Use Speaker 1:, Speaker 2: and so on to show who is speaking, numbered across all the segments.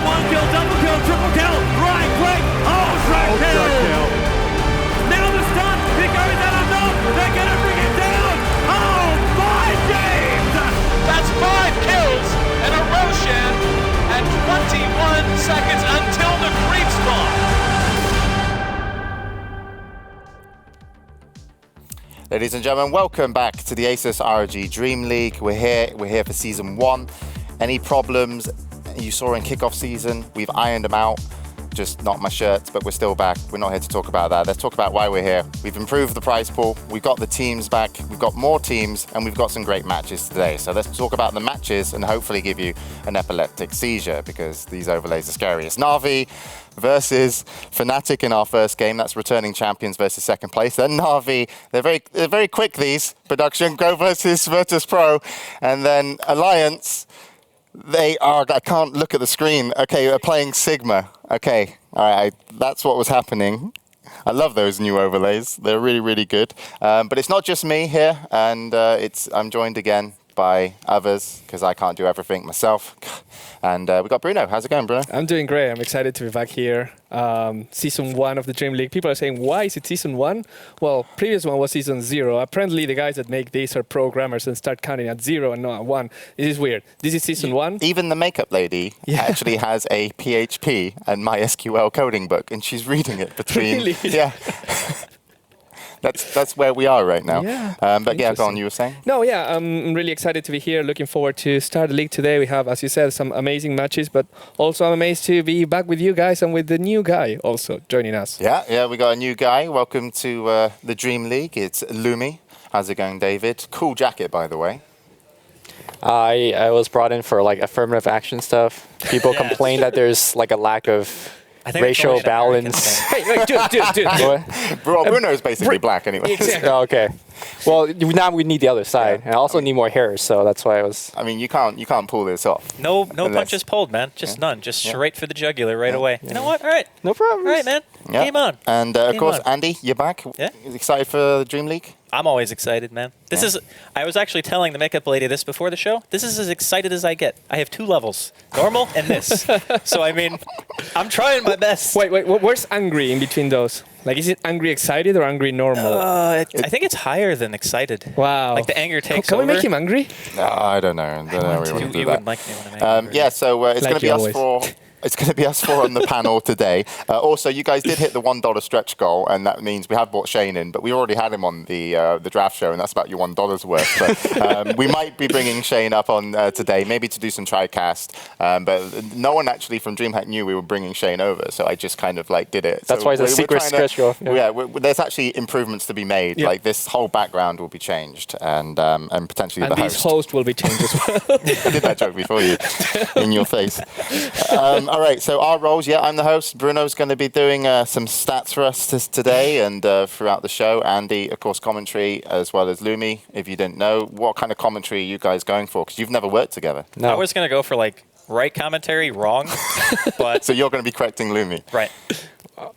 Speaker 1: one kill, double kill, triple kill, right click, drag kill. Now the stun, he goes out of top, they're gonna bring it down. Oh my days!
Speaker 2: That's 5 kills and a Roshan and 21 seconds until the creep spawn.
Speaker 3: Ladies and gentlemen, welcome back to the ASUS ROG DreamLeague. We're here for season 1. Any problems you saw in kickoff season, we've ironed them out. Just not my shirts, but we're still back. We're not here to talk about that. Let's talk about why we're here. We've improved the prize pool. We've got the teams back. We've got more teams, and we've got some great matches today. So let's talk about the matches and hopefully give you an epileptic seizure because these overlays are scary. It's Na'Vi versus Fnatic in our first game. That's returning champions versus second place. Then Na'Vi, they're very quick, these. Production, Go versus Virtus Pro. And then Alliance, they are, I can't look at the screen. Okay, we're playing Sigma. Okay, all right, that's what was happening. I love those new overlays. They're really, really good. But it's not just me here, and I'm joined again by others because I can't do everything myself. And we got Bruno. How's it going, Bruno?
Speaker 4: I'm doing great. I'm excited to be back here. Season 1 of the DreamLeague. People are saying, why is it season 1? Well, previous one was season 0. Apparently, the guys that make these are programmers and start counting at 0 and not at 1. This is weird. This is season 1.
Speaker 3: Even the makeup lady actually has a PHP and MySQL coding book, and she's reading it between.
Speaker 4: Really?
Speaker 3: Yeah. That's where we are right now.
Speaker 4: Yeah,
Speaker 3: but yeah, go on, you were saying?
Speaker 4: No, yeah, I'm really excited to be here. Looking forward to start the league today. We have, as you said, some amazing matches, but also I'm amazed to be back with you guys and with the new guy also joining us.
Speaker 3: Yeah, we got a new guy. Welcome to the DreamLeague. It's Lumi. How's it going, David? Cool jacket, by the way.
Speaker 5: I was brought in for like affirmative action stuff. People complain that there's like a lack of racial balance.
Speaker 4: Hey, dude.
Speaker 3: Bruno's basically black anyway.
Speaker 4: Exactly.
Speaker 5: Oh, okay. Well, now we need the other side, and I also need more hair, so that's why I was.
Speaker 3: I mean, you can't pull this off.
Speaker 6: No punches pulled, man. Just none. Just straight for the jugular right away. You know what? All right.
Speaker 5: No problem.
Speaker 6: All right, man. Game on.
Speaker 3: And of
Speaker 6: Game
Speaker 3: course,
Speaker 6: on.
Speaker 3: Andy, you're back.
Speaker 6: Yeah.
Speaker 3: Excited for the DreamLeague?
Speaker 6: I'm always excited, man. This is. I was actually telling the makeup lady this before the show. This is as excited as I get. I have 2 levels: normal and this. So I mean, I'm trying my best.
Speaker 4: Wait, where's angry in between those? Like, is it angry excited or angry normal?
Speaker 6: I think it's higher than excited.
Speaker 4: Wow.
Speaker 6: Like the anger takes
Speaker 4: Can
Speaker 6: over.
Speaker 4: we make him angry?
Speaker 3: No, I don't know. I don't know. We wouldn't do
Speaker 6: You
Speaker 3: that.
Speaker 6: wouldn't like me when I make him angry.
Speaker 3: Yeah, so it's
Speaker 4: Like
Speaker 3: going to be
Speaker 4: you
Speaker 3: us
Speaker 4: always.
Speaker 3: four. It's going to be us 4 on the panel today. Also, you guys did hit the $1 stretch goal, and that means we have brought Shane in, but we already had him on the draft show, and that's about your $1 worth. But we might be bringing Shane up on today, maybe to do some TriCast. But no one actually from DreamHack knew we were bringing Shane over, so I just kind of like did it.
Speaker 5: That's
Speaker 3: so
Speaker 5: why it's a secret stretch goal.
Speaker 3: Yeah, there's actually improvements to be made.
Speaker 4: Yeah.
Speaker 3: Like this whole background will be changed, and potentially
Speaker 4: And
Speaker 3: the
Speaker 4: this
Speaker 3: host.
Speaker 4: host will be changed as well.
Speaker 3: I did that joke before you, in your face. All right, so our roles, yeah, I'm the host. Bruno's going to be doing some stats for us today and throughout the show. Andy, of course, commentary, as well as Lumi. If you didn't know, what kind of commentary are you guys going for? Because you've never worked together.
Speaker 5: No.
Speaker 6: I was gonna go for like right commentary, wrong, but
Speaker 3: So you're going to be correcting Lumi.
Speaker 6: right.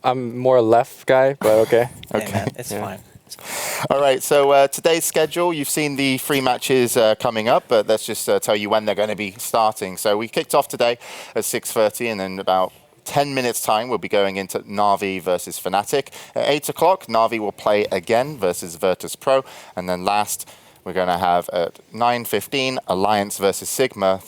Speaker 5: I'm more a left guy, but okay.
Speaker 6: Hey, man, it's fine.
Speaker 3: All right, so today's schedule, you've seen the 3 matches coming up, but let's just tell you when they're going to be starting. So we kicked off today at 6:30, and then about 10 minutes time, we'll be going into Na'Vi versus Fnatic. At 8 o'clock, Na'Vi will play again versus Virtus Pro. And then last, we're going to have at 9:15, Alliance versus Sigma.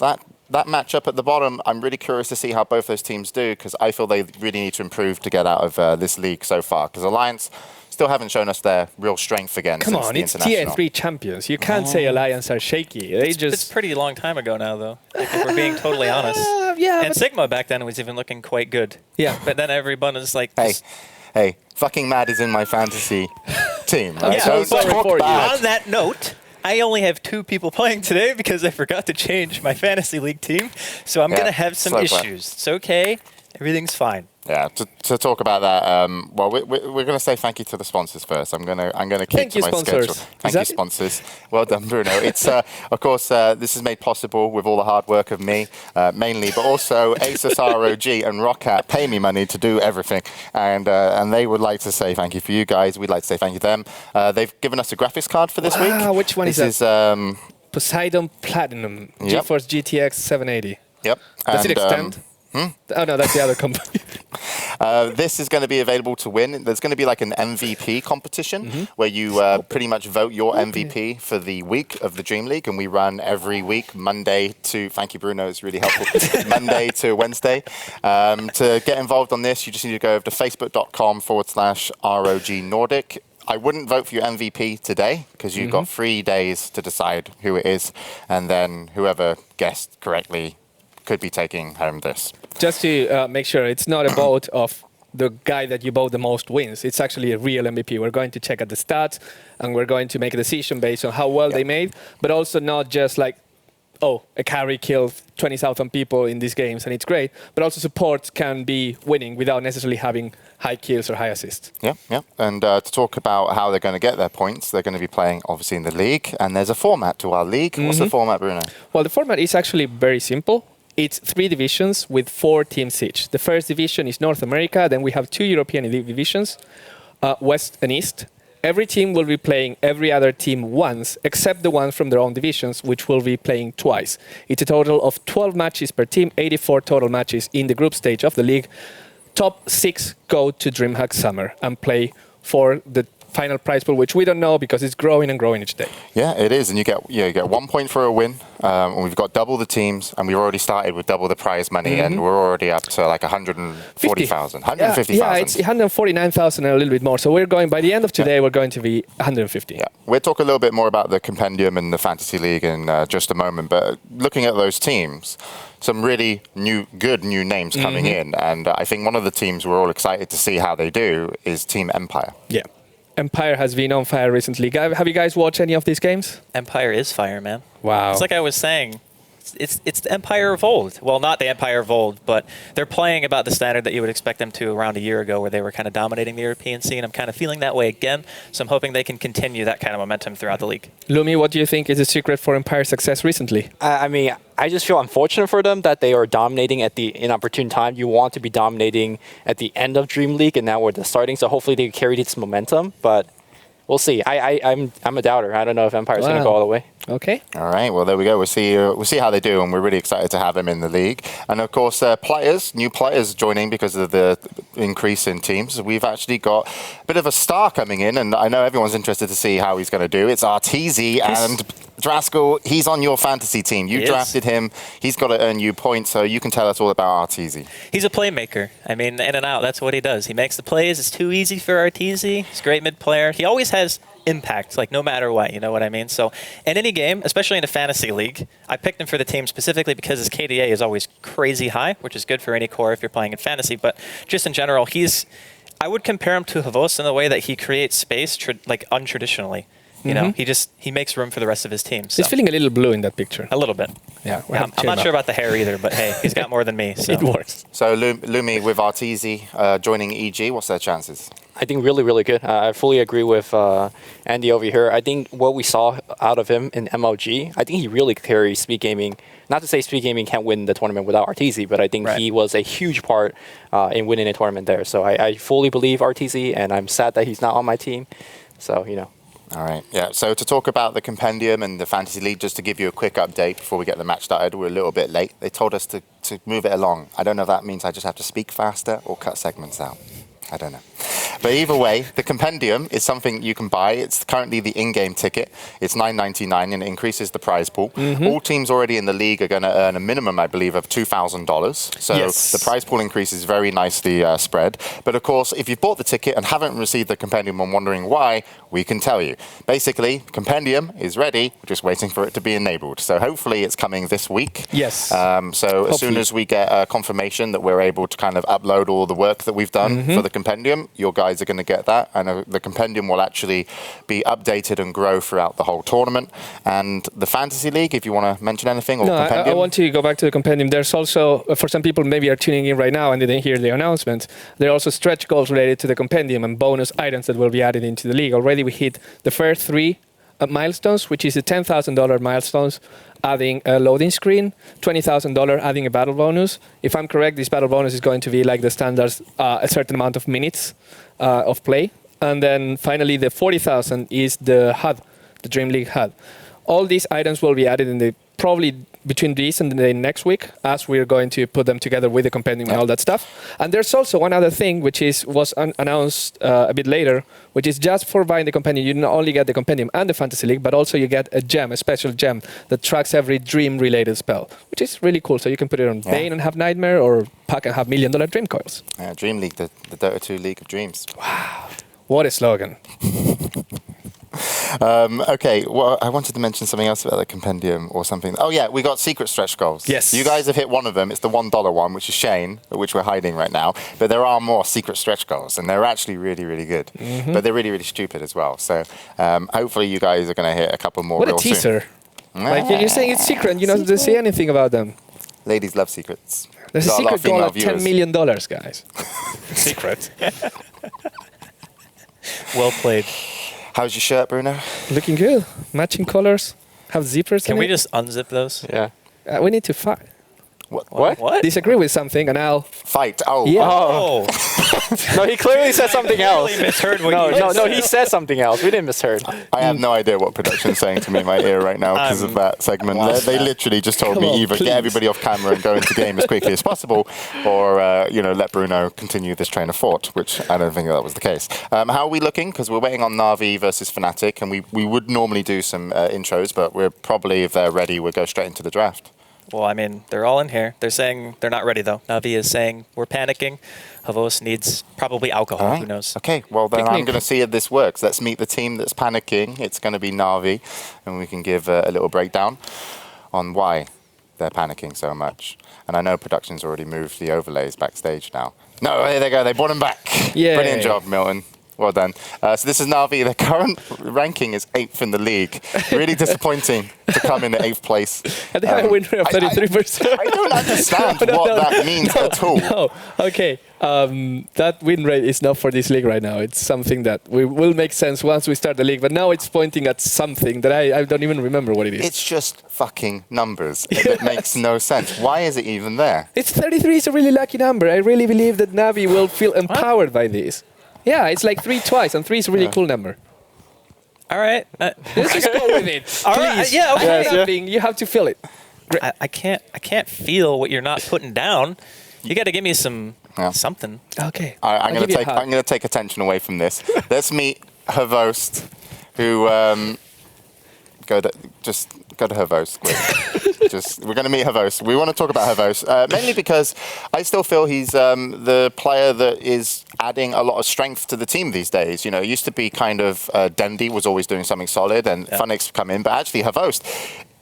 Speaker 3: That matchup at the bottom, I'm really curious to see how both those teams do, because I feel they really need to improve to get out of this league so far. Because Alliance still haven't shown us their real strength again
Speaker 4: Come
Speaker 3: since
Speaker 4: on,
Speaker 3: the
Speaker 4: it's
Speaker 3: international.
Speaker 4: Tier 3 champions. You can't say Alliance are shaky. They
Speaker 6: It's pretty long time ago now, though. Like, if we're being totally honest.
Speaker 4: yeah,
Speaker 6: And
Speaker 4: but
Speaker 6: Sigma back then was even looking quite good.
Speaker 4: Yeah.
Speaker 6: But then everyone is like,
Speaker 3: Hey, fucking Mad is in my fantasy team. Right?
Speaker 4: Yeah,
Speaker 3: Don't
Speaker 4: sorry
Speaker 3: talk
Speaker 4: for you.
Speaker 3: bad.
Speaker 6: on that note, I only have 2 people playing today because I forgot to change my fantasy league team. So I'm
Speaker 3: Yeah,
Speaker 6: going to have some
Speaker 3: slow play.
Speaker 6: issues. It's okay. Everything's fine.
Speaker 3: Yeah, to talk about that, well, we're going to say thank you to the sponsors first. I'm going to keep
Speaker 4: Thank
Speaker 3: to
Speaker 4: you,
Speaker 3: my
Speaker 4: sponsors.
Speaker 3: schedule.
Speaker 4: Is
Speaker 3: Thank you,
Speaker 4: that-
Speaker 3: sponsors. Well done, Bruno. It's of course this is made possible with all the hard work of me, mainly, but also ASUS, ROG, and Rocket pay me money to do everything, and they would like to say thank you for you guys. We'd like to say thank you to them. They've given us a graphics card for this week.
Speaker 4: Which one
Speaker 3: this
Speaker 4: is
Speaker 3: that?
Speaker 4: Poseidon Platinum
Speaker 3: Yep.
Speaker 4: GeForce GTX 780.
Speaker 3: Yep.
Speaker 4: Does it
Speaker 3: And,
Speaker 4: extend? Oh no, that's the other company.
Speaker 3: This is going to be available to win. There's going to be like an MVP competition where you pretty much vote your MVP for the week of the Dream League, and we run every week, Monday to, thank you Bruno, it's really helpful, Monday to Wednesday. To get involved on this, you just need to go over to facebook.com/ROG Nordic. I wouldn't vote for your MVP today because you've got 3 days to decide who it is, and then whoever guessed correctly could be taking home this.
Speaker 4: Just to make sure, it's not a vote of the guy that you vote the most wins. It's actually a real MVP. We're going to check at the stats, and we're going to make a decision based on how well they made, but also not just like, oh, a carry killed 20,000 people in these games, and it's great, but also support can be winning without necessarily having high kills or high assists.
Speaker 3: Yeah. And to talk about how they're going to get their points, they're going to be playing, obviously, in the league, and there's a format to our league. What's the format, Bruno?
Speaker 4: Well, the format is actually very simple. It's 3 divisions with 4 teams each. The first division is North America. Then we have 2 European divisions, West and East. Every team will be playing every other team once, except the ones from their own divisions, which will be playing twice. It's a total of 12 matches per team, 84 total matches in the group stage of the league. Top 6 go to DreamHack Summer and play for the final prize pool, which we don't know because it's growing and growing each day.
Speaker 3: Yeah, it is, and you get 1 point for a win. And we've got double the teams, and we've already started with double the prize money, and we're already up to like 140,000, 150,000.
Speaker 4: Yeah, it's 149,000 and a little bit more. So we're going, by the end of today, we're going to be 150.
Speaker 3: Yeah, we'll talk a little bit more about the Compendium and the Fantasy League in just a moment. But looking at those teams, some really good new names coming in, and I think one of the teams we're all excited to see how they do is Team Empire.
Speaker 4: Yeah. Empire has been on fire recently. Have you guys watched any of these games?
Speaker 6: Empire is fire, man.
Speaker 4: Wow.
Speaker 6: It's like I was saying, it's the Empire of old. Well, not the Empire of old, but they're playing about the standard that you would expect them to around a year ago, where they were kind of dominating the European scene. I'm kind of feeling that way again, so I'm hoping they can continue that kind of momentum throughout the league.
Speaker 4: Lumi, what do you think is the secret for Empire's success recently?
Speaker 5: I mean, I just feel unfortunate for them that they are dominating at the inopportune time. You want to be dominating at the end of Dream League, and now we're the starting, so hopefully they carry this momentum, but we'll see. I'm a doubter. I don't know if Empire's going to go all the way.
Speaker 4: Okay.
Speaker 3: All right. Well, there we go. We'll see how they do, and we're really excited to have them in the league. And of course, new players joining because of the increase in teams. We've actually got a bit of a star coming in, and I know everyone's interested to see how he's going to do. It's Arteezy, and Draskell, he's on your fantasy team. You drafted him. He's got to earn you points, so you can tell us all about Arteezy.
Speaker 6: He's a playmaker. I mean, in and out, that's what he does. He makes the plays. It's too easy for Arteezy. He's a great mid player. He always has impact, like no matter what, you know what I mean? So in any game, especially in a fantasy league, I picked him for the team specifically because his KDA is always crazy high, which is good for any core if you're playing in fantasy, but just in general, I would compare him to Havos in the way that he creates space like untraditionally. You know, he makes room for the rest of his team. So.
Speaker 4: He's feeling a little blue in that picture.
Speaker 6: A little bit.
Speaker 4: Yeah,
Speaker 6: I'm not sure about the hair either, but hey, he's got more than me. So.
Speaker 4: It works.
Speaker 3: So Lumi with Arteezy joining EG, what's their chances?
Speaker 5: I think really, really good. I fully agree with Andy over here. I think what we saw out of him in MLG, I think he really carries Speed Gaming. Not to say Speed Gaming can't win the tournament without Arteezy, but I think he was a huge part in winning a tournament there. So I fully believe Arteezy, and I'm sad that he's not on my team. So, you know.
Speaker 3: All right, yeah. So to talk about the Compendium and the Fantasy League, just to give you a quick update before we get the match started, we're a little bit late. They told us to move it along. I don't know if that means I just have to speak faster or cut segments out. I don't know. But either way, the Compendium is something you can buy. It's currently the in-game ticket. It's $9.99 and it increases the prize pool. All teams already in the league are going to earn a minimum, I believe, of $2,000. So the prize pool increases very nicely spread. But of course, if you've bought the ticket and haven't received the Compendium and wondering why, we can tell you. Basically, Compendium is ready. We're just waiting for it to be enabled. So hopefully it's coming this week.
Speaker 4: Yes.
Speaker 3: As soon as we get confirmation that we're able to kind of upload all the work that we've done for the Compendium, your guys are going to get that, and the Compendium will actually be updated and grow throughout the whole tournament. And the Fantasy League, if you want to mention anything, or Compendium?
Speaker 4: I want to go back to the Compendium. There's also, for some people maybe are tuning in right now and didn't hear the announcement, there are also stretch goals related to the Compendium and bonus items that will be added into the league. Already we hit the first 3 milestones, which is the $10,000 milestones, adding a loading screen, $20,000 adding a battle bonus. If I'm correct, this battle bonus is going to be like the standards, a certain amount of minutes of play. And then finally, the 40,000 is the HUD, the Dream League HUD. All these items will be added in the probably between these and the next week, as we're going to put them together with the compendium and all that stuff. And there's also one other thing which was announced a bit later, which is just for buying the compendium, you not only get the compendium and the Fantasy League, but also you get a gem, a special gem that tracks every dream-related spell, which is really cool. So you can put it on Bane and have Nightmare, or Puck and have $1 Million Dream Coils.
Speaker 3: Yeah, DreamLeague, the Dota 2 League of Dreams.
Speaker 4: Wow. What a slogan.
Speaker 3: Okay, well, I wanted to mention something else about the compendium or something. Oh, yeah, we got secret stretch goals.
Speaker 4: Yes.
Speaker 3: You guys have hit one of them. It's the $1 one, which is Shane, which we're hiding right now. But there are more secret stretch goals, and they're actually really, really good. But they're really, really stupid as well. So hopefully you guys are going to hit a couple more.
Speaker 4: What a
Speaker 3: real soon.
Speaker 4: teaser. Like, you're saying it's secret, and you don't say anything about them.
Speaker 3: Ladies love secrets.
Speaker 4: There's a
Speaker 3: Got lot
Speaker 4: secret
Speaker 3: of female
Speaker 4: goal at $10
Speaker 3: viewers.
Speaker 4: million, guys. Secret.
Speaker 6: Well played.
Speaker 3: How's your shirt, Bruno?
Speaker 4: Looking good. Matching colors. Have zippers
Speaker 6: Can
Speaker 4: in
Speaker 6: we
Speaker 4: it.
Speaker 6: just unzip those?
Speaker 5: Yeah.
Speaker 4: We need to fight.
Speaker 5: What?
Speaker 6: What?
Speaker 4: Disagree with something, and I'll...
Speaker 3: Fight. Oh.
Speaker 4: Yeah.
Speaker 6: Oh,
Speaker 5: No, he clearly said something else.
Speaker 6: I misheard what
Speaker 5: No,
Speaker 6: you just
Speaker 5: no,
Speaker 6: said.
Speaker 5: he said something else. We didn't misheard.
Speaker 3: I have no idea what production's saying to me in my ear right now because of that segment. They literally just told
Speaker 4: Come
Speaker 3: me
Speaker 4: on,
Speaker 3: either
Speaker 4: please.
Speaker 3: get everybody off camera and go into game as quickly as possible, or let Bruno continue this train of thought, which I don't think that was the case. How are we looking? Because we're waiting on Na'Vi versus Fnatic, and we would normally do some intros, but we're probably, if they're ready, we'll go straight into the draft.
Speaker 6: Well, I mean, they're all in here. They're saying they're not ready, though. Navi is saying we're panicking. Havos needs probably alcohol.
Speaker 3: All right.
Speaker 6: Who knows?
Speaker 3: Okay, well then
Speaker 4: Picnic.
Speaker 3: I'm going to see if this works. Let's meet the team that's panicking. It's going to be Na'Vi, and we can give a little breakdown on why they're panicking so much. And I know production's already moved the overlays backstage now. No, here they go. They brought them back.
Speaker 4: Yay.
Speaker 3: Brilliant job, Milton. Well done. So this is Na'Vi. Their current ranking is 8th in the league. Really disappointing to come in at 8th place.
Speaker 4: And they have a win rate of 33%.
Speaker 3: I don't understand what that means at all.
Speaker 4: No, okay. That win rate is not for this league right now. It's something that will make sense once we start the league. But now it's pointing at something that I don't even remember what it is.
Speaker 3: It's just fucking numbers. It makes no sense. Why is it even there?
Speaker 4: It's 33 is a really lucky number. I really believe that Navi will feel empowered by this. Yeah, it's like 3 twice, and 3 is a really cool number.
Speaker 6: All right.
Speaker 4: Let's just go with it.
Speaker 6: All right,
Speaker 4: Please.
Speaker 6: yeah, okay.
Speaker 4: I have something. You have to feel it.
Speaker 6: I can't feel what you're not putting down. You got to give me some something.
Speaker 4: Okay.
Speaker 3: All right,
Speaker 4: I'll give you a hug.
Speaker 3: I'm going to take attention away from this. Let's meet Havost, who just go to Havost. We're going to meet Havost. We want to talk about Havost mainly because I still feel he's the player that is adding a lot of strength to the team these days. You know, it used to be kind of Dendy was always doing something solid, and Funix come in, but actually Havost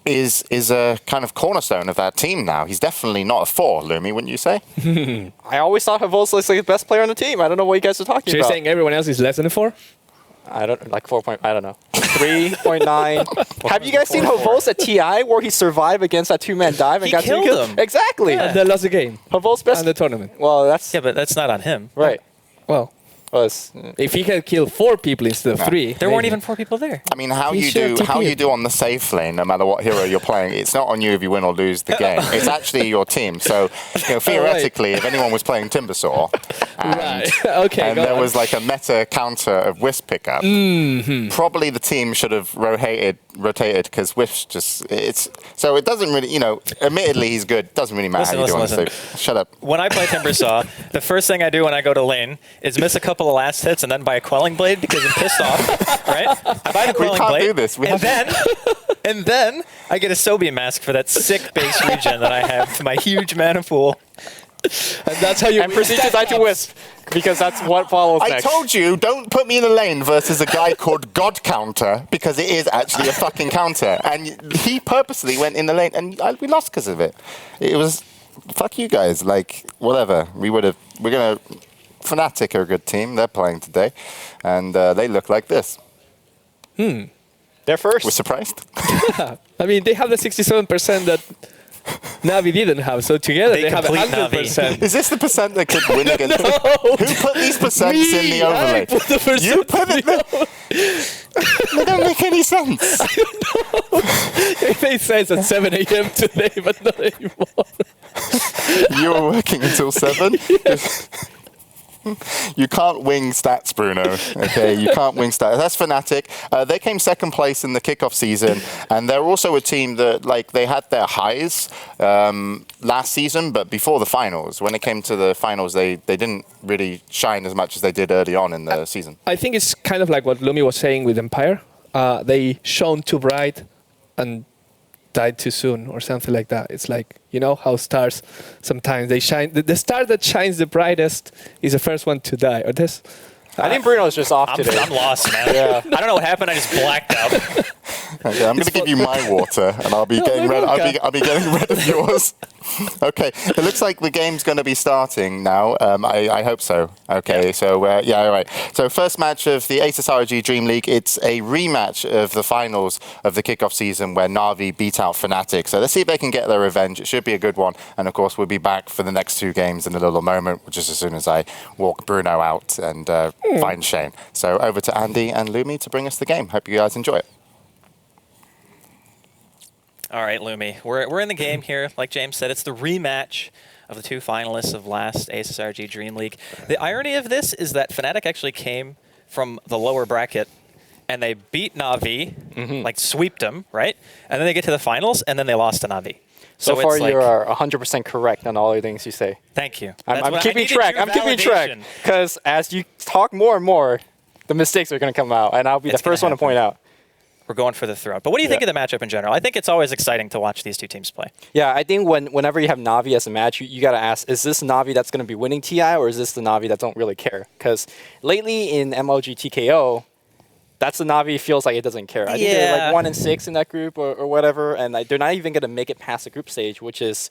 Speaker 3: is a kind of cornerstone of that team now. He's definitely not a 4, Lumi, wouldn't you say?
Speaker 5: I always thought Havos was like the best player on the team. I don't know what you guys are talking
Speaker 4: So you're
Speaker 5: about.
Speaker 4: saying everyone else is less than a 4?
Speaker 5: I don't like 4. I don't know. 3.9. Have you guys seen Havos at TI where he survived against that 2-man dive and
Speaker 6: He
Speaker 5: got 2
Speaker 6: killed
Speaker 5: kills?
Speaker 6: him.
Speaker 5: Exactly.
Speaker 6: Yeah.
Speaker 4: They lost the game
Speaker 5: Havos best.
Speaker 4: and the tournament.
Speaker 5: Well, that's
Speaker 6: Yeah, but that's not on him.
Speaker 5: right.
Speaker 4: Well,
Speaker 5: Well, it's,
Speaker 4: if he can kill 4 people instead of 3,
Speaker 6: There weren't even 4 people there.
Speaker 3: I mean, how
Speaker 4: He
Speaker 3: you
Speaker 4: should
Speaker 3: do
Speaker 4: have TP'd.
Speaker 3: on the safe lane, no matter what hero you're playing, it's not on you if you win or lose the game. It's actually your team. So, theoretically, if anyone was playing Timbersaw,
Speaker 4: Right. Okay,
Speaker 3: and
Speaker 4: go
Speaker 3: there
Speaker 4: on.
Speaker 3: was like a meta counter of Wisp pickup, probably the team should have rotated because Wisp so it doesn't really, admittedly he's good. Doesn't really matter how you do on the
Speaker 6: Listen.
Speaker 3: safe. Shut up.
Speaker 6: When I play Timbersaw, the first thing I do when I go to lane is miss a couple of last hits and then buy a Quelling Blade because I'm pissed off, right? I buy the
Speaker 3: We
Speaker 6: Quelling
Speaker 3: can't
Speaker 6: Blade,
Speaker 3: do this.
Speaker 6: and then I get a Sobi mask for that sick base regen that I have to my huge mana pool.
Speaker 4: And that's how you
Speaker 5: and proceed to die to Wisp because that's what follows
Speaker 3: I
Speaker 5: next.
Speaker 3: told you, don't put me in a lane versus a guy called God Counter because it is actually a fucking counter. And he purposely went in the lane and we lost because of it. It was, fuck you guys, like, whatever. We're going to, Fnatic are a good team. They're playing today. And they look like this.
Speaker 5: They're first.
Speaker 3: We're surprised.
Speaker 4: I mean, they have the 67% that Navi didn't have, so together
Speaker 6: They
Speaker 4: they have
Speaker 6: complete
Speaker 4: 100%.
Speaker 3: Is this the percent that could win against Who put these percents in the overlay?
Speaker 4: I put the percent
Speaker 3: You put it there. They don't make any sense.
Speaker 4: It made sense at 7 a.m. today, but not anymore.
Speaker 3: You were working until 7? You can't wing stats, Bruno. Okay, you can't wing stats. That's Fnatic. They came second place in the kickoff season, and they're also a team that, like, they had their highs last season, but before the finals. When it came to the finals, they didn't really shine as much as they did early on in the season.
Speaker 4: I think it's kind of like what Lumi was saying with Empire. They shone too bright and died too soon, or something like that. It's like, you know how stars sometimes they shine. The star that shines the brightest is the first one to die. Or this.
Speaker 5: I think Bruno's just off today.
Speaker 6: I'm lost, man. Yeah. I don't know what happened. I just blacked out.
Speaker 3: Okay, I'm going to give you my water, and I'll be getting rid. I'll be getting rid of yours. Okay, it looks like the game's going to be starting now. I hope so. Okay, yeah. So yeah, all right. So first match of the ASUS ROG DreamLeague. It's a rematch of the finals of the kickoff season where Na'Vi beat out Fnatic. So let's see if they can get their revenge. It should be a good one. And of course, we'll be back for the next 2 games in a little moment, just as soon as I walk Bruno out and find Shane. So over to Andy and Lumi to bring us the game. Hope you guys enjoy it.
Speaker 6: All right, Lumi. We're in the game here. Like James said, it's the rematch of the 2 finalists of last ASUS ROG DreamLeague. The irony of this is that Fnatic actually came from the lower bracket, and they beat Na'Vi, like sweeped them, right? And then they get to the finals, and then they lost to Na'Vi.
Speaker 5: So far, you are 100% correct on all the things you say.
Speaker 6: Thank you.
Speaker 5: I'm keeping track. I'm keeping track. Because as you talk more and more, the mistakes are going to come out, and I'll be the first one to point out.
Speaker 6: We're going for the throat. But what do you think of the matchup in general? I think it's always exciting to watch these 2 teams play.
Speaker 5: Yeah, I think whenever you have Na'Vi as a match, you got to ask, is this Na'Vi that's going to be winning TI, or is this the Na'Vi that don't really care? Because lately in MLG TKO, that's the Na'Vi feels like it doesn't care. I think they're like 1-6 in that group or whatever, and they're not even going to make it past the group stage, which is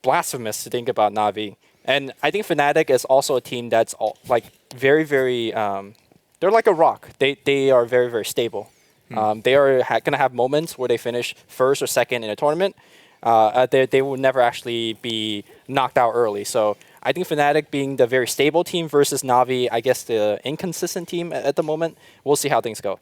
Speaker 5: blasphemous to think about Na'Vi. And I think Fnatic is also a team that's like very, very, they're like a rock. They are very, very stable. They are going to have moments where they finish first or second in a tournament. They will never actually be knocked out early. So I think Fnatic being the very stable team versus Na'Vi, I guess the inconsistent team at the moment, we'll see how things go.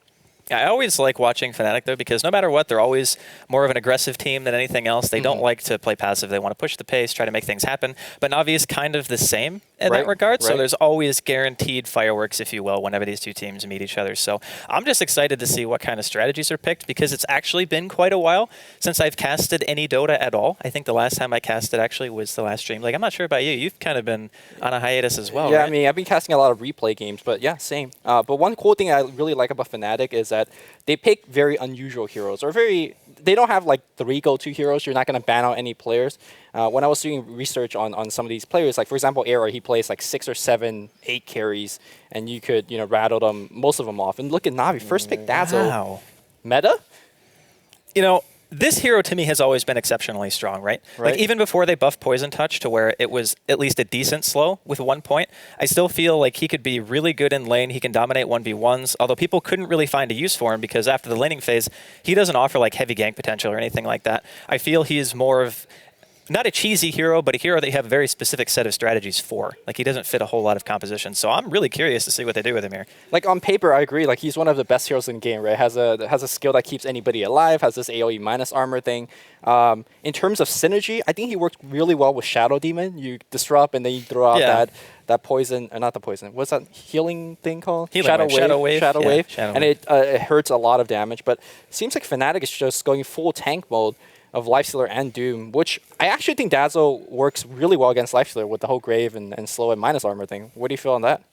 Speaker 6: Yeah, I always like watching Fnatic, though, because no matter what, they're always more of an aggressive team than anything else. They don't like to play passive. They want to push the pace, try to make things happen. But Na'Vi is kind of the same in that regard. So there's always guaranteed fireworks, if you will, whenever these 2 teams meet each other. So I'm just excited to see what kind of strategies are picked, because it's actually been quite a while since I've casted any Dota at all. I think the last time I casted actually was the last DreamLeague. I'm not sure about you. You've kind of been on a hiatus as well,
Speaker 5: Yeah,
Speaker 6: right?
Speaker 5: I mean, I've been casting a lot of replay games, but yeah, same. But one cool thing I really like about Fnatic is that they pick very unusual heroes, or they don't have like 3 go-to heroes. You're not going to ban out any players. When I was doing research on some of these players, like for example, Era, he plays like 6 or 7, 8 carries, and you could rattle them, most of them off. And look at Na'Vi, first pick Dazzle.
Speaker 6: Wow.
Speaker 5: Meta?
Speaker 6: This hero to me has always been exceptionally strong, right? Like even before they buffed Poison Touch to where it was at least a decent slow with 1 point, I still feel like he could be really good in lane. He can dominate 1v1s, although people couldn't really find a use for him because after the laning phase, he doesn't offer like heavy gank potential or anything like that. I feel he is more of not a cheesy hero, but a hero that you have a very specific set of strategies for. Like he doesn't fit a whole lot of composition. So I'm really curious to see what they do with him here.
Speaker 5: Like on paper, I agree. Like he's one of the best heroes in the game, right? Has a skill that keeps anybody alive, has this AoE minus armor thing. In terms of synergy, I think he worked really well with Shadow Demon. You disrupt and then you throw out that poison, not the poison. What's that healing thing called?
Speaker 6: Shadow Wave.
Speaker 5: And it hurts a lot of damage. But it seems like Fnatic is just going full tank mode of Lifestealer and Doom, which I actually think Dazzle works really well against Lifestealer with the whole Grave and slow and minus armor thing. What do you feel on that?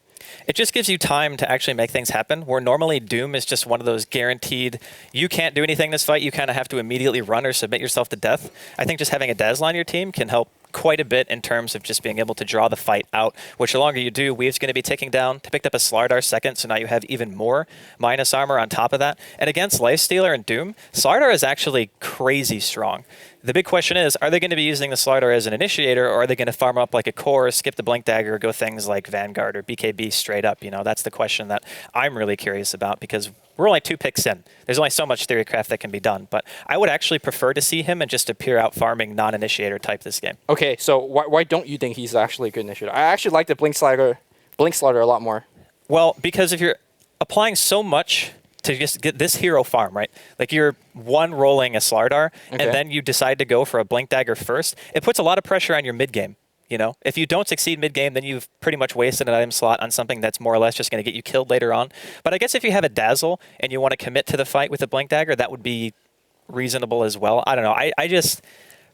Speaker 6: It just gives you time to actually make things happen, where normally Doom is just one of those guaranteed, you can't do anything this fight, you kind of have to immediately run or submit yourself to death. I think just having a Dazzle on your team can help quite a bit in terms of just being able to draw the fight out, which the longer you do, Weave's going to be ticking down. They picked up a Slardar second, so now you have even more minus armor on top of that. And against Lifestealer and Doom, Slardar is actually crazy strong. The big question is, are they going to be using the Slardar as an initiator, or are they going to farm up like a core, skip the Blink Dagger, or go things like Vanguard or BKB straight up? That's the question that I'm really curious about, because we're only 2 picks in. There's only so much Theorycraft that can be done, but I would actually prefer to see him and just a pure out farming non-initiator type this game.
Speaker 5: Okay, so why don't you think he's actually a good initiator? I actually like the Blink Slardar a lot more.
Speaker 6: Well, because if you're applying so much to just get this hero farm, right? Like you're one rolling a Slardar, and then you decide to go for a Blink Dagger first, it puts a lot of pressure on your mid game. You know, if you don't succeed mid-game, then you've pretty much wasted an item slot on something that's more or less just going to get you killed later on. But I guess if you have a Dazzle and you want to commit to the fight with a Blink Dagger, that would be reasonable as well. I don't know. I just,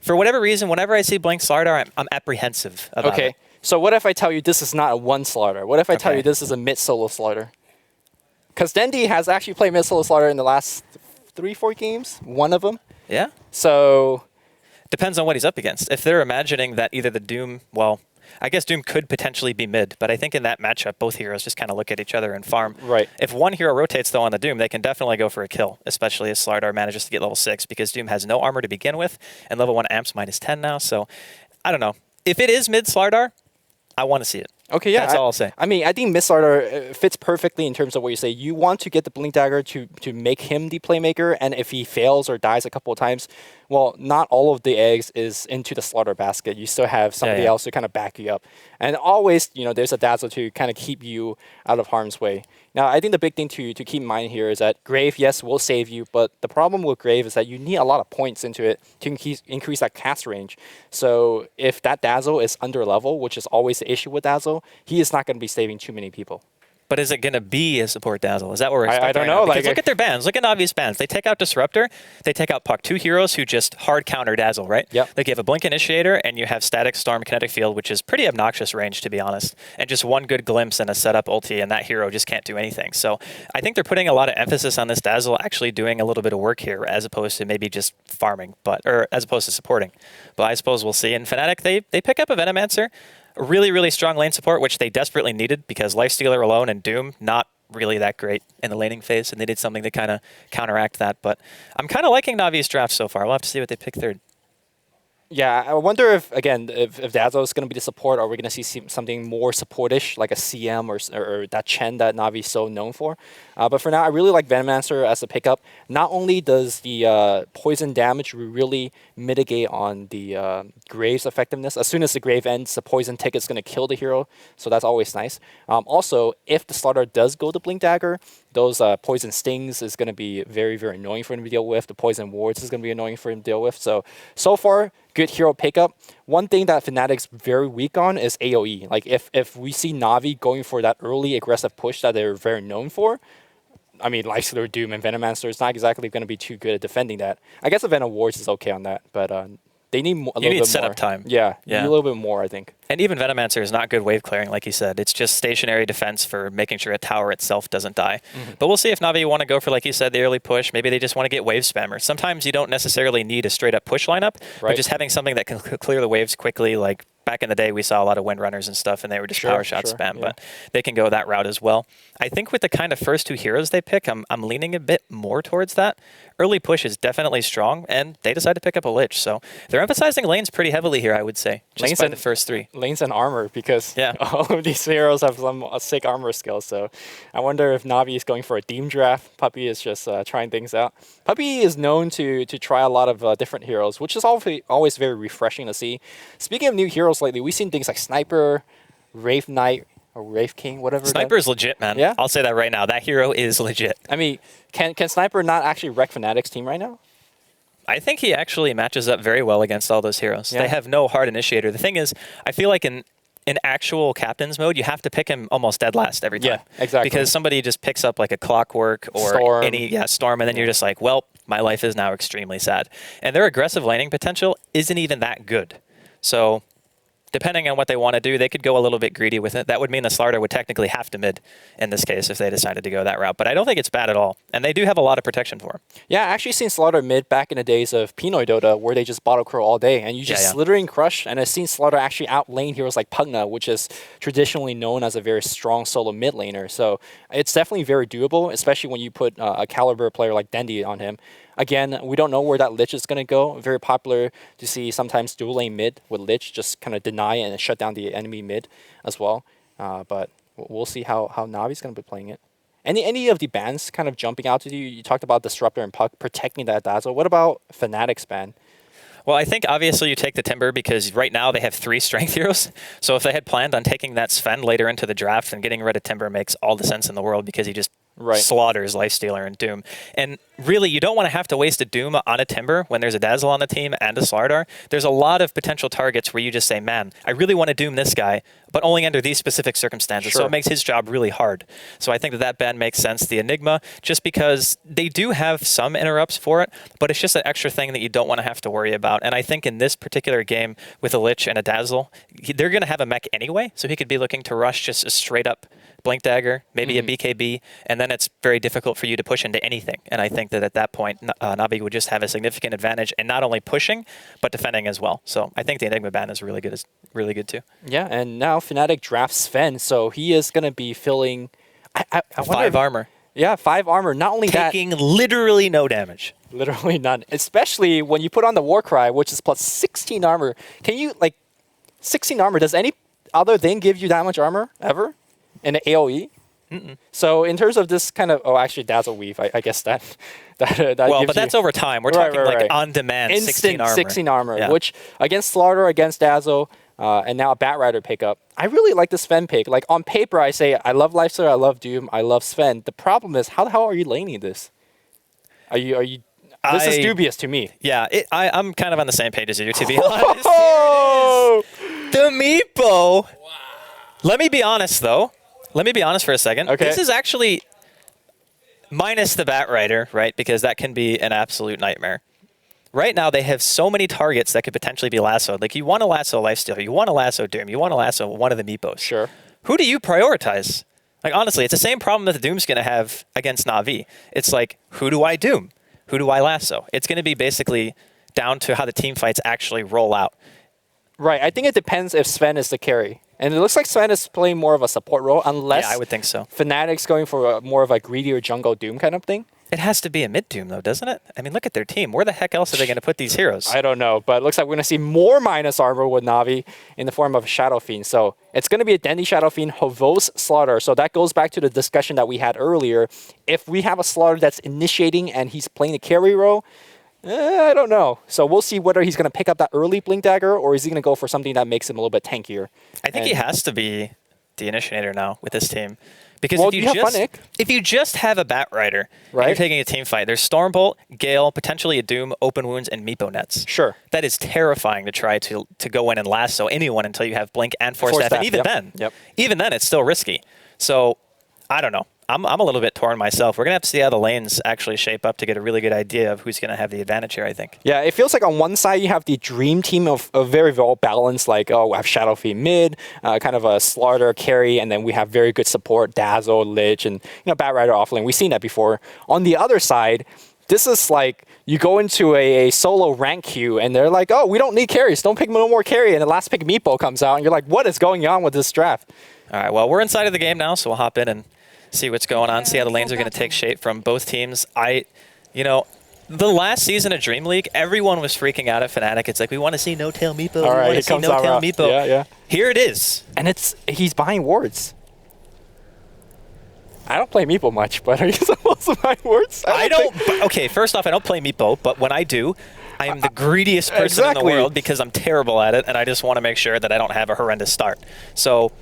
Speaker 6: for whatever reason, whenever I see Blink Slardar, I'm apprehensive about it.
Speaker 5: So what if I tell you this is not a one Slardar? What if I tell you this is a mid-solo Slardar? Because Dendi has actually played mid-solo Slardar in the last 3-4 games, one of them.
Speaker 6: Yeah.
Speaker 5: So
Speaker 6: depends on what he's up against. If they're imagining that either the Doom, well, I guess Doom could potentially be mid, but I think in that matchup, both heroes just kind of look at each other and farm.
Speaker 5: Right.
Speaker 6: If one hero rotates, though, on the Doom, they can definitely go for a kill, especially as Slardar manages to get level 6, because Doom has no armor to begin with, and level 1 amps -10 now, so I don't know. If it is mid Slardar, I want to see it.
Speaker 5: Okay, yeah.
Speaker 6: That's all I'll say.
Speaker 5: I mean, I think mid Slardar fits perfectly in terms of what you say. You want to get the Blink Dagger to make him the playmaker, and if he fails or dies a couple of times, well, not all of the eggs is into the Slardar basket. You still have somebody else to kind of back you up. And always, you know, there's a Dazzle to kind of keep you out of harm's way. Now, I think the big thing to keep in mind here is that Grave, yes, will save you, but the problem with Grave is that you need a lot of points into it to increase that cast range. So if that Dazzle is under level, which is always the issue with Dazzle, he is not going to be saving too many people.
Speaker 6: But is it going to be a support Dazzle? Is that what we're expecting?
Speaker 5: I don't
Speaker 6: right
Speaker 5: know.
Speaker 6: now? Because look at their bans. Look at Navi's bans. They take out Disruptor. They take out Puck. 2 heroes who just hard counter Dazzle, right?
Speaker 5: Yep.
Speaker 6: Like you have a Blink Initiator and you have Static Storm Kinetic Field, which is pretty obnoxious range, to be honest. And just one good glimpse and a setup ulti, and that hero just can't do anything. So I think they're putting a lot of emphasis on this Dazzle actually doing a little bit of work here, as opposed to maybe just farming, or as opposed to supporting. But I suppose we'll see. In Fnatic, they pick up a Venomancer. Really, really strong lane support, which they desperately needed because Lifestealer alone and Doom, not really that great in the laning phase, and they did something to kind of counteract that. But I'm kind of liking Navi's draft so far. We'll have to see what they pick third.
Speaker 5: Yeah, I wonder if, again, if Dazzle is going to be the support, or we're going to see something more supportish, like a CM or that Chen that Navi is so known for. But for now, I really like Venomancer as a pickup. Not only does the poison damage really mitigate on the Grave's effectiveness. As soon as the Grave ends, the poison ticket's going to kill the hero, so that's always nice. Also, if the Slardar does go to Blink Dagger, those poison stings is going to be very, very annoying for him to deal with. The poison wards is going to be annoying for him to deal with. So far, good hero pickup. One thing that Fnatic's very weak on is AoE. Like if we see Navi going for that early aggressive push that they're very known for, I mean, Lifestealer, Doom, and Venomancer is not exactly going to be too good at defending that. I guess the Venom Wards is okay on that, but they need a little bit more.
Speaker 6: setup time.
Speaker 5: Yeah, you need a little bit more, I think.
Speaker 6: And even Venomancer is not good wave clearing, like you said. It's just stationary defense for making sure a tower itself doesn't die. But we'll see if Navi want to go for, like you said, the early push. Maybe they just want to get wave spammers. Sometimes you don't necessarily need a straight up push lineup, but just having something that can clear the waves quickly, like back in the day, we saw a lot of Windrunners and stuff, and they were just power shot spam, but they can go that route as well. I think with the kind of first 2 heroes they pick, I'm leaning a bit more towards that. Early push is definitely strong, and they decide to pick up a Lich. So they're emphasizing lanes pretty heavily here, I would say, just lanes by the first 3.
Speaker 5: Lanes and armor, because all of these heroes have some sick armor skills. So I wonder if Navi is going for a Deem draft. Puppy is just trying things out. Puppy is known to try a lot of different heroes, which is always very refreshing to see. Speaking of new heroes lately, we've seen things like Sniper, Wraith Knight, or Wraith King, whatever.
Speaker 6: Sniper is legit, man.
Speaker 5: Yeah?
Speaker 6: I'll say that right now. That hero is legit.
Speaker 5: I mean, can Sniper not actually wreck Fnatic's team right now?
Speaker 6: I think he actually matches up very well against all those heroes. They have no hard initiator. The thing is, I feel like in actual captain's mode, you have to pick him almost dead last every time.
Speaker 5: Yeah, exactly.
Speaker 6: Because somebody just picks up like a Clockwork or Storm, and then you're just like, well, my life is now extremely sad. And their aggressive laning potential isn't even that good. So depending on what they want to do, they could go a little bit greedy with it. That would mean the Slardar would technically have to mid in this case if they decided to go that route. But I don't think it's bad at all. And they do have a lot of protection for him.
Speaker 5: Yeah, I actually seen Slardar mid back in the days of Pinoy Dota, where they just bottle crow all day. And you just slithering crush. And I've seen Slardar actually outlane heroes like Pugna, which is traditionally known as a very strong solo mid laner. So it's definitely very doable, especially when you put a caliber player like Dendi on him. Again, we don't know where that Lich is going to go. Very popular to see sometimes dual lane mid with Lich, just kind of deny and shut down the enemy mid as well. But we'll see how Navi's going to be playing it. Any of the bans kind of jumping out to you? You talked about Disruptor and Puck protecting that Dazzle. What about Fnatic's ban?
Speaker 6: Well, I think obviously you take the Timber because right now they have 3 strength heroes. So if they had planned on taking that Sven later into the draft, then getting rid of Timber makes all the sense in the world because he just slaughters Lifestealer and Doom. And really, you don't want to have to waste a Doom on a Timber when there's a Dazzle on the team and a Slardar. There's a lot of potential targets where you just say, man, I really want to Doom this guy, but only under these specific circumstances. So it makes his job really hard. So I think that ban makes sense. The Enigma, just because they do have some interrupts for it, but it's just an extra thing that you don't want to have to worry about. And I think in this particular game with a Lich and a Dazzle, they're going to have a mech anyway, so he could be looking to rush just a straight up Blink Dagger, maybe a BKB, and then it's very difficult for you to push into anything. And I think that at that point, Navi would just have a significant advantage in not only pushing, but defending as well. So I think the Enigma ban is really good too.
Speaker 5: Yeah, and now Fnatic drafts Sven, so he is going to be filling... I
Speaker 6: 5 armor.
Speaker 5: Yeah, 5 armor. Not only
Speaker 6: taking literally no damage.
Speaker 5: Literally none. Especially when you put on the Warcry, which is plus 16 armor. Can you, 16 armor, does any other thing give you that much armor ever in an AoE? So in terms of this kind of, actually Dazzle Weave, I guess that
Speaker 6: well, but that's over time. We're talking on demand,
Speaker 5: instant
Speaker 6: 16 armor.
Speaker 5: 16 armor, which against Slaughter, against Dazzle, and now a Batrider pickup. I really like the Sven pick. Like on paper, I say I love Lifestealer, I love Doom, I love Sven. The problem is, how the hell are you laning this? Are you? This is dubious to me.
Speaker 6: Yeah, I'm kind of on the same page as you, to be honest. Here it is. The Meepo. Wow. Let me be honest, though. Let me be honest for a second.
Speaker 5: Okay.
Speaker 6: This is actually minus the Batrider, right? Because that can be an absolute nightmare. Right now, they have so many targets that could potentially be lassoed. Like, you want to lasso Lifestealer, you want to lasso Doom, you want to lasso one of the Meepos.
Speaker 5: Sure.
Speaker 6: Who do you prioritize? Like, honestly, it's the same problem that the Doom's going to have against Na'Vi. It's like, who do I Doom? Who do I lasso? It's going to be basically down to how the team fights actually roll out.
Speaker 5: Right. I think it depends if Sven is the carry. And it looks like Sven is playing more of a support role, unless
Speaker 6: I would think so.
Speaker 5: Fnatic's going for more of a greedier jungle Doom kind of thing.
Speaker 6: It has to be a mid-Doom, though, doesn't it? I mean, look at their team. Where the heck else are they going to put these heroes?
Speaker 5: I don't know, but it looks like we're going to see more minus armor with Na'Vi in the form of a Shadow Fiend. So it's going to be a Dandy Shadow Fiend, Hovos Slaughter. So that goes back to the discussion that we had earlier. If we have a Slaughter that's initiating and he's playing the carry role, I don't know. So we'll see whether he's going to pick up that early Blink Dagger or is he going to go for something that makes him a little bit tankier.
Speaker 6: I think he has to be the initiator now with this team. Because if you just have a Batrider and you're taking a team fight, there's Stormbolt, Gale, potentially a Doom, Open Wounds, and Meepo Nets.
Speaker 5: Sure.
Speaker 6: That is terrifying to try to go in and lasso anyone until you have Blink and Force Staff. And even then, it's still risky. So, I don't know. I'm a little bit torn myself. We're going to have to see how the lanes actually shape up to get a really good idea of who's going to have the advantage here, I think.
Speaker 5: Yeah, it feels like on one side you have the dream team of very well balanced, like, we have Shadow Fiend mid, kind of a Slaughter carry, and then we have very good support, Dazzle, Lich, and Batrider offlane. We've seen that before. On the other side, this is like you go into a solo rank queue and they're like, we don't need carries. Don't pick no more carry. And the last pick Meepo comes out and you're like, what is going on with this draft?
Speaker 6: All right, well, we're inside of the game now, so we'll hop in and see what's going on, see how the lanes are going to take shape from both teams. The last season of DreamLeague, everyone was freaking out at Fnatic. It's like, we want to see no-tail Meepo.
Speaker 5: All right,
Speaker 6: we want to see no-tail Meepo.
Speaker 5: Yeah.
Speaker 6: Here it is.
Speaker 5: And he's buying wards. I don't play Meepo much, but are you supposed to buy wards?
Speaker 6: Okay, first off, I don't play Meepo, but when I do, I am the greediest person in the world because I'm terrible at it, and I just want to make sure that I don't have a horrendous start. So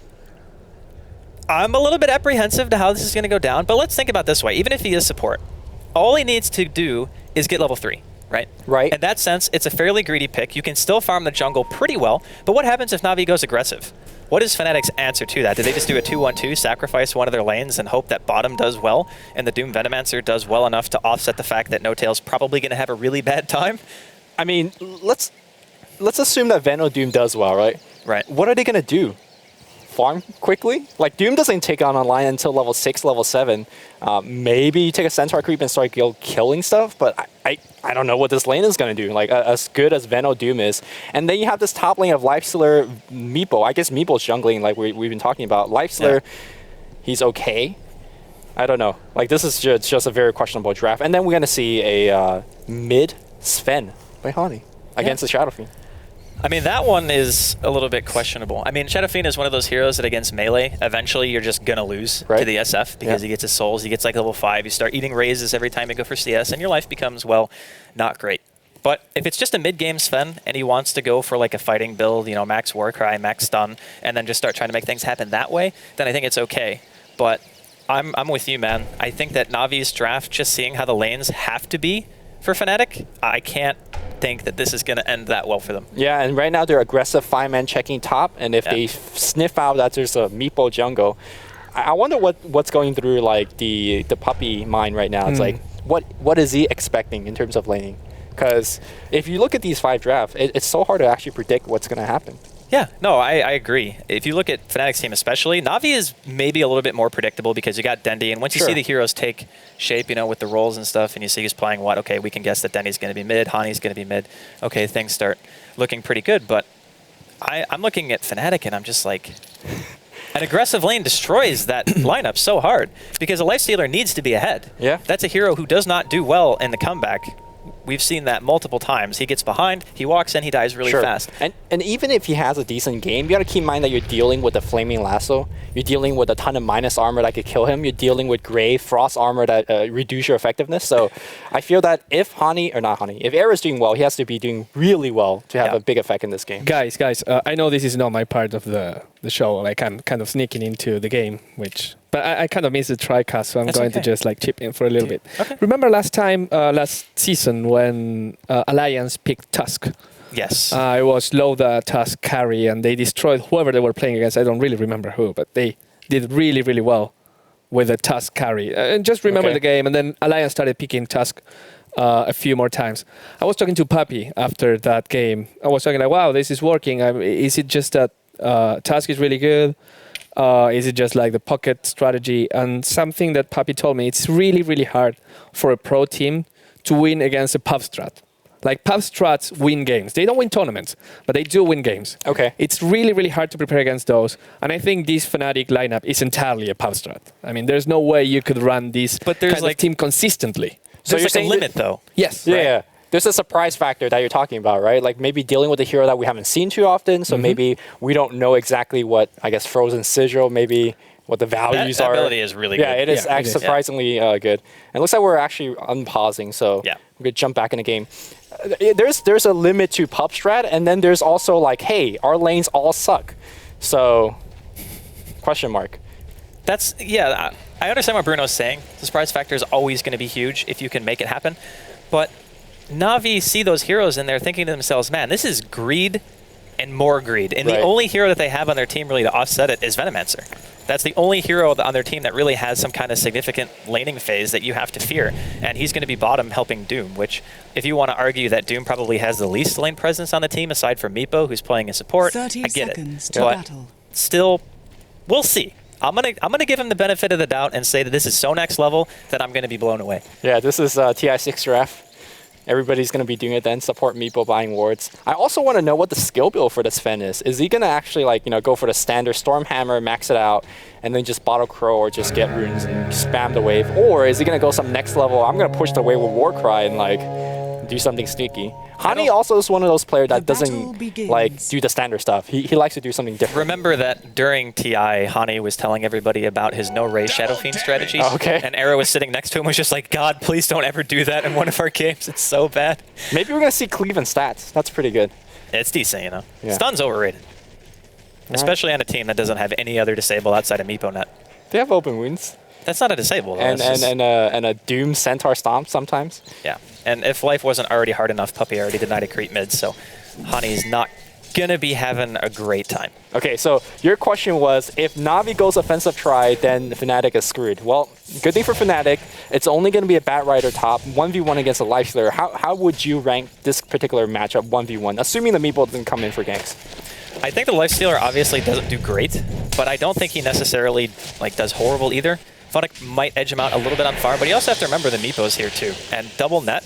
Speaker 6: I'm a little bit apprehensive to how this is going to go down, but let's think about it this way. Even if he is support, all he needs to do is get level 3, right?
Speaker 5: Right.
Speaker 6: In that sense, it's a fairly greedy pick. You can still farm the jungle pretty well, but what happens if Na'Vi goes aggressive? What is Fnatic's answer to that? Do they just do a 2-1-2, sacrifice one of their lanes, and hope that bottom does well, and the Doom Venomancer does well enough to offset the fact that No-Tail's probably going to have a really bad time?
Speaker 5: I mean, let's assume that Veno Doom does well, right?
Speaker 6: Right.
Speaker 5: What are they going to do? Farm quickly? Like, Doom doesn't take on online until level 6, level 7. Maybe you take a Centaur creep and start killing stuff, but I don't know what this lane is going to do, like, as good as Veno Doom is. And then you have this top lane of Lifestealer, Meepo. I guess Meepo's jungling, like we've been talking about. Lifestealer, he's okay. I don't know. Like, this is just a very questionable draft. And then we're going to see a mid Sven by Hani against the Shadow Fiend.
Speaker 6: I mean, that one is a little bit questionable. I mean, Shadow Fiend is one of those heroes that against melee, eventually you're just going to lose to the SF because he gets his souls, he gets like level 5, you start eating raises every time you go for CS, and your life becomes, well, not great. But if it's just a mid-game Sven and he wants to go for like a fighting build, max Warcry, max stun, and then just start trying to make things happen that way, then I think it's okay. But I'm with you, man. I think that Navi's draft, just seeing how the lanes have to be for Fnatic, I can't think that this is going to end that well for them.
Speaker 5: Yeah, and right now they're aggressive 5-man checking top, and if they sniff out that there's a Meepo jungle, I wonder what's going through like the puppy mind right now. It's like, what is he expecting in terms of laning? Because if you look at these 5 drafts, it's so hard to actually predict what's going to happen.
Speaker 6: Yeah, no, I agree. If you look at Fnatic's team especially, Na'Vi is maybe a little bit more predictable because you got Dendi, and once you see the heroes take shape, you know, with the roles and stuff, and you see who's playing what, okay, we can guess that Dendi's going to be mid, Hani's going to be mid. Okay, things start looking pretty good, but I'm looking at Fnatic and I'm just like, an aggressive lane destroys that lineup so hard because a Lifestealer needs to be ahead.
Speaker 5: Yeah.
Speaker 6: That's a hero who does not do well in the comeback. We've seen that multiple times. He gets behind, he walks in, he dies really fast.
Speaker 5: And even if he has a decent game, you got to keep in mind that you're dealing with a Flaming Lasso. You're dealing with a ton of minus armor that could kill him. You're dealing with Grave, Frost armor that reduce your effectiveness. So I feel that if if Era's doing well, he has to be doing really well to have a big effect in this game.
Speaker 4: Guys, I know this is not my part of the show. Like I'm kind of sneaking into the game, but I kind of missed the TriCast, so I'm going to just like chip in for a little bit.
Speaker 6: Okay.
Speaker 4: Remember last season when Alliance picked Tusk?
Speaker 6: Yes.
Speaker 4: It was Loda, Tusk, carry, and they destroyed whoever they were playing against. I don't really remember who, but they did really, really well with the Tusk carry. And just remember the game, and then Alliance started picking Tusk a few more times. I was talking to Papi after that game. I was talking like, wow, this is working. Is it just that Tusk is really good? Is it just like the pocket strategy? And something that Papi told me, it's really, really hard for a pro team to win against a pub strat. Like pub strats win games. They don't win tournaments, but they do win games.
Speaker 5: Okay.
Speaker 4: It's really, really hard to prepare against those. And I think this Fnatic lineup is entirely a pub strat. I mean, there's no way you could run this kind of team consistently.
Speaker 6: So there's like a limit, though.
Speaker 4: Yes.
Speaker 5: Yeah. There's a surprise factor that you're talking about, right? Like maybe dealing with a hero that we haven't seen too often, so maybe we don't know exactly what, I guess, Frozen Sigil, maybe what the values are.
Speaker 6: That ability is really good.
Speaker 5: Yeah, it is actually surprisingly good. And it looks like we're actually unpausing, so we're going to jump back in the game. There's a limit to pub strat, and then there's also like, hey, our lanes all suck. So, question mark.
Speaker 6: I understand what Bruno's saying. The surprise factor is always going to be huge if you can make it happen. But Na'Vi see those heroes and they're thinking to themselves, man, this is greed and more greed. And the only hero that they have on their team really to offset it is Venomancer. That's the only hero on their team that really has some kind of significant laning phase that you have to fear. And he's going to be bottom helping Doom, which if you want to argue that Doom probably has the least lane presence on the team aside from Meepo, who's playing a support, I get it. But still, we'll see. I'm gonna give him the benefit of the doubt and say that this is so next level that I'm going to be blown away. Yeah,
Speaker 5: this is TI6 draft. Everybody's going to be doing it then, support Meepo buying wards. I also want to know what the skill build for this Fen is. Is he going to actually go for the standard Stormhammer, max it out, and then just bottle Crow or just get runes and spam the wave? Or is he going to go some next level, I'm going to push the wave with Warcry and do something sneaky? Hani also is one of those players that doesn't do the standard stuff. He likes to do something different.
Speaker 6: Remember that during TI, Hani was telling everybody about his no-raise Shadow Fiend strategy.
Speaker 5: Okay.
Speaker 6: And Era was sitting next to him was just like, God, please don't ever do that in one of our games. It's so bad.
Speaker 5: Maybe we're going to see Cleave and stats. That's pretty good.
Speaker 6: It's decent, Yeah. Stun's overrated. Especially on a team that doesn't have any other disable outside of Meepo net.
Speaker 5: They have open wounds.
Speaker 6: That's not a disable, though.
Speaker 5: And a Doom Centaur Stomp sometimes.
Speaker 6: Yeah. And if life wasn't already hard enough, Puppy already denied a creep mid, so Hani's not going to be having a great time. Okay, so your question was, if Na'Vi goes offensive try, then Fnatic is screwed. Well, good thing for Fnatic, it's only going to be a Bat Rider top, 1v1 against a Lifestealer. How would you rank this particular matchup 1v1, assuming the Meepo doesn't come in for ganks? I think the Lifestealer obviously doesn't do great, but I don't think he necessarily does horrible either. Fnatic might edge him out a little bit on farm, but you also have to remember the Meepo's here too. And double net,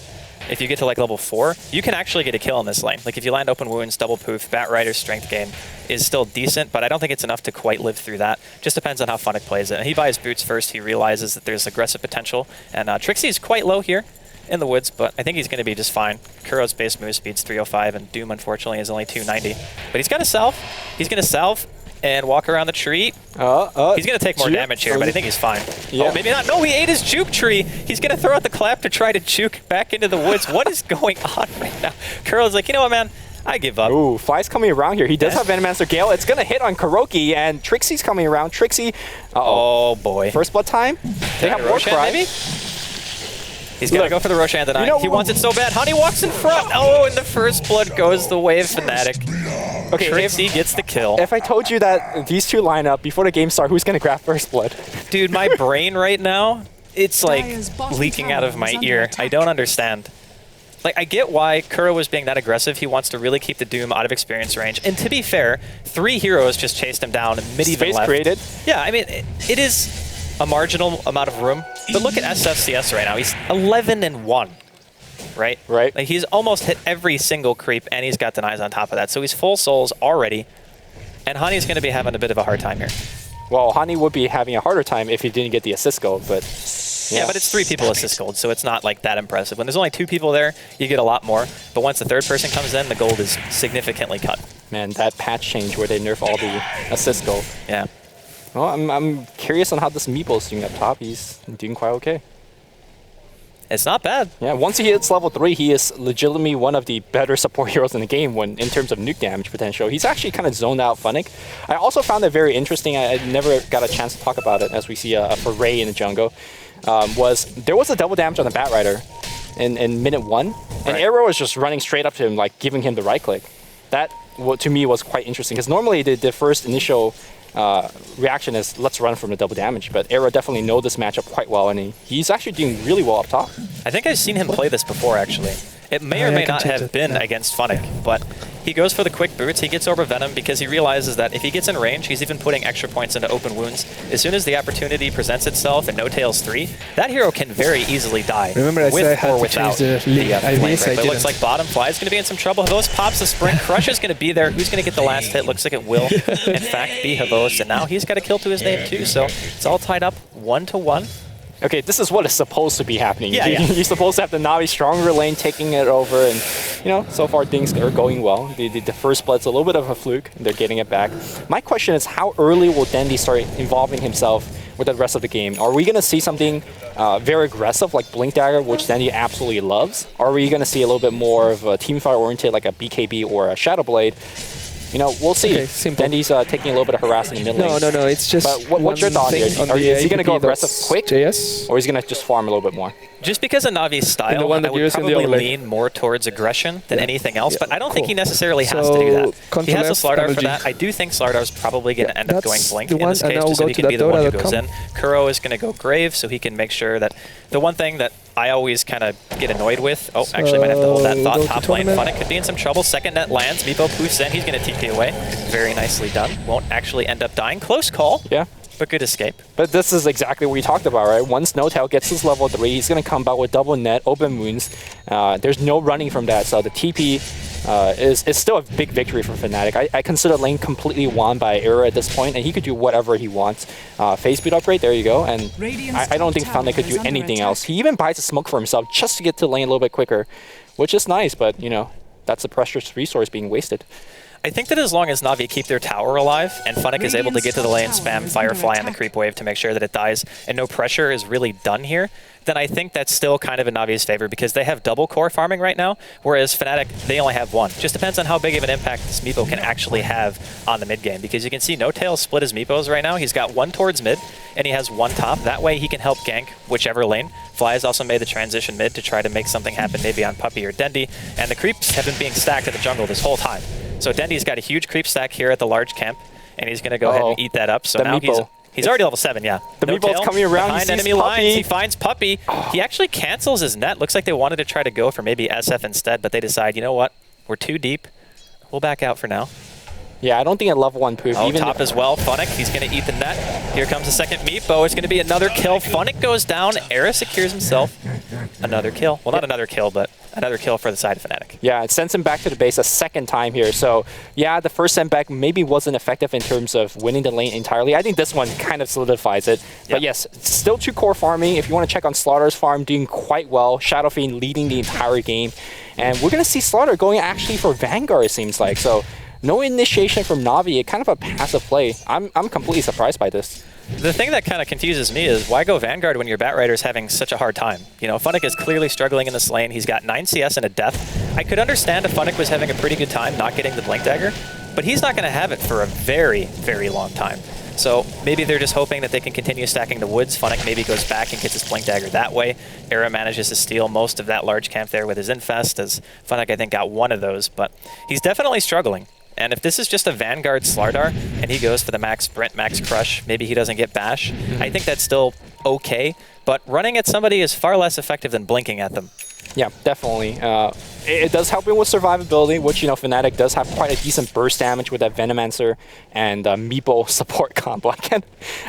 Speaker 6: if you get to level 4, you can actually get a kill in this lane. If you land open wounds, double poof, Bat Rider's strength gain is still decent, but I don't think it's enough to quite live through that. Just depends on how Fnatic plays it. And he buys boots first, he realizes that there's aggressive potential. And Trixie's quite low here in the woods, but I think he's going to be just fine. Kuro's base move speed's 305, and Doom, unfortunately, is only 290. But he's got a salve. He's going to salve and walk around the tree. He's going to take more damage here, but I think he's fine. Yeah. Oh, maybe not. No, he ate his juke tree. He's going to throw out the clap to try to juke back into the woods. What is going on right now? Kuro's like, you know what, man? I give up.
Speaker 5: Ooh, Fly's coming around here. He does have Venomancer Gale. It's going to hit on Kuroki, and Trixie's coming around. Trixie,
Speaker 6: oh boy.
Speaker 5: First blood time. They have War
Speaker 6: Roshan,
Speaker 5: Cry.
Speaker 6: maybe? He's going to go for the Roshan tonight.
Speaker 5: You know,
Speaker 6: he wants it so bad. Honey walks in front. Oh, and the first blood goes the way of Fnatic.
Speaker 5: Okay,
Speaker 6: Trixie gets the kill.
Speaker 5: If I told you that these two line up before the game starts, who's going to grab first blood?
Speaker 6: Dude, my brain right now, it's like leaking out of my ear. I don't understand. Like, I get why Kuro was being that aggressive. He wants to really keep the Doom out of experience range. And to be fair, 3 heroes just chased him down and mid-even left.
Speaker 5: Created.
Speaker 6: Yeah, I mean, it is a marginal amount of room. But look at SFCS right now. He's 11-1, right?
Speaker 5: Right.
Speaker 6: Like, he's almost hit every single creep, and he's got denies on top of that. So he's full souls already. And Honey's going to be having a bit of a hard time here.
Speaker 5: Well, Honey would be having a harder time if he didn't get the assist goal, but...
Speaker 6: Yeah, but it's 3 people assist gold, so it's not like that impressive. When there's only 2 people there, you get a lot more. But once the 3rd person comes in, the gold is significantly cut.
Speaker 5: Man, that patch change where they nerf all the assist gold.
Speaker 6: Yeah.
Speaker 5: Well, I'm curious on how this Meeple's doing up top. He's doing quite okay.
Speaker 6: It's not bad.
Speaker 5: Yeah, once he hits level 3, he is legitimately one of the better support heroes in the game in terms of nuke damage potential. He's actually kind of zoned out Fnatic. I also found it very interesting. I never got a chance to talk about it as we see a foray in the jungle. There was a double damage on the Batrider in minute 1, and Arrow was just running straight up to him, like giving him the right click. That, to me, was quite interesting, because normally the first initial reaction is, let's run from the double damage, but Arrow definitely knows this matchup quite well, and he's actually doing really well up top.
Speaker 6: I think I've seen him play this before, actually. It may or may not have been against Fnatic, but he goes for the quick boots. He gets over Venom because he realizes that if he gets in range, he's even putting extra points into open wounds. As soon as the opportunity presents itself in No Tails 3, that hero can very easily die.
Speaker 4: Remember I said I had to change the
Speaker 6: flame break. But it looks like bottom Fly is going to be in some trouble. Havos pops the sprint. Crush is going to be there. Who's going to get the last hit? Looks like it will, in fact, be Havos. And now he's got a kill to his name, too. So it's all tied up 1-1.
Speaker 5: Okay, this is what is supposed to be happening.
Speaker 6: Yeah, yeah.
Speaker 5: You're supposed to have the Navi stronger lane taking it over, and so far things are going well. The first blood's a little bit of a fluke, and they're getting it back. My question is, how early will Dendi start involving himself with the rest of the game? Are we going to see something very aggressive like Blink Dagger, which Dendi absolutely loves? Or are we going to see a little bit more of a teamfight oriented like a BKB or a Shadow Blade? We'll see.
Speaker 4: Okay, simple.
Speaker 5: Dendi's taking a little bit of harassment in mid lane.
Speaker 4: No, it's just
Speaker 5: But what's your thought here? Is he going to go aggressive quick?
Speaker 4: JS?
Speaker 5: Or is he going to just farm a little bit more?
Speaker 6: Just because of Navi's style, I would probably lean more towards aggression than anything else, but I don't think he necessarily has to do that. He has a Slardar for that. I do think Slardar's probably going to end up going Blink in this case, just so he can be the one who goes in. Kuro is going to go Grave, so he can make sure that the one thing that I always kind of get annoyed with, actually might have to hold that thought, top lane Fnatic could be in some trouble. Second net lands, Meepo poofs in, he's going to TP away. Very nicely done. Won't actually end up dying. Close call. Yeah. But good escape.
Speaker 5: But this is exactly what we talked about, right? Once Notail gets his level 3, he's going to come back with double net, open wounds. There's no running from that, so the TP is still a big victory for Fnatic. I consider lane completely won by Era at this point, and he could do whatever he wants. Phase speed upgrade, there you go. And I don't think Fnatic could do anything else. He even buys a smoke for himself just to get to the lane a little bit quicker, which is nice, but that's a precious resource being wasted.
Speaker 6: I think that as long as Na'Vi keep their tower alive and Fnatic is able to get to the lane, spam Firefly on the creep wave to make sure that it dies and no pressure is really done here, then I think that's still kind of in Na'Vi's favor because they have double core farming right now, whereas Fnatic, they only have 1. Just depends on how big of an impact this Meepo can actually have on the mid game, because you can see No Tail split his Meepos right now. He's got 1 towards mid and he has 1 top. That way he can help gank whichever lane. Fly has also made the transition mid to try to make something happen maybe on Puppey or Dendi, and the creeps have been being stacked in the jungle this whole time. So Dendi's got a huge creep stack here at the large camp, and he's going to go ahead and eat that up. So now he's already level 7, yeah.
Speaker 5: The Meeple's coming around,
Speaker 6: behind enemy lines, he finds Puppey. He actually cancels his net. Looks like they wanted to try to go for maybe SF instead, but they decide, you know what, we're too deep. We'll back out for now.
Speaker 5: Yeah, I don't think at level 1 poof.
Speaker 6: Even top as well. Fnatic, he's going to eat the net. Here comes the second Meepo. It's going to be another kill. Fnatic goes down. Era secures himself. Another kill. Well, not another kill, but another kill for the side of Fnatic.
Speaker 5: Yeah, it sends him back to the base a second time here. So, yeah, the first send back maybe wasn't effective in terms of winning the lane entirely. I think this one kind of solidifies it. Yep. But yes, still 2 core farming. If you want to check on Slaughter's farm, doing quite well. Shadow Fiend leading the entire game. And we're going to see Slaughter going actually for Vanguard, it seems like. So, No initiation from Na'Vi, kind of a passive play. I'm completely surprised by this.
Speaker 6: The thing that kind of confuses me is why go Vanguard when your Batrider is having such a hard time? You know, Fnatic is clearly struggling in this lane. He's got 9 CS and a death. I could understand if Fnatic was having a pretty good time not getting the Blink Dagger, but he's not going to have it for a very, very long time. So maybe they're just hoping that they can continue stacking the woods. Fnatic maybe goes back and gets his Blink Dagger that way. Era manages to steal most of that large camp there with his Infest, as Fnatic, I think, got one of those. But he's definitely struggling. And if this is just a Vanguard Slardar and he goes for the max sprint, max crush, maybe he doesn't get bash, I think that's still okay. But running at somebody is far less effective than blinking at them.
Speaker 5: Yeah, definitely. It does help him with survivability, which, you know, Fnatic does have quite a decent burst damage with that Venomancer and Meepo support combo.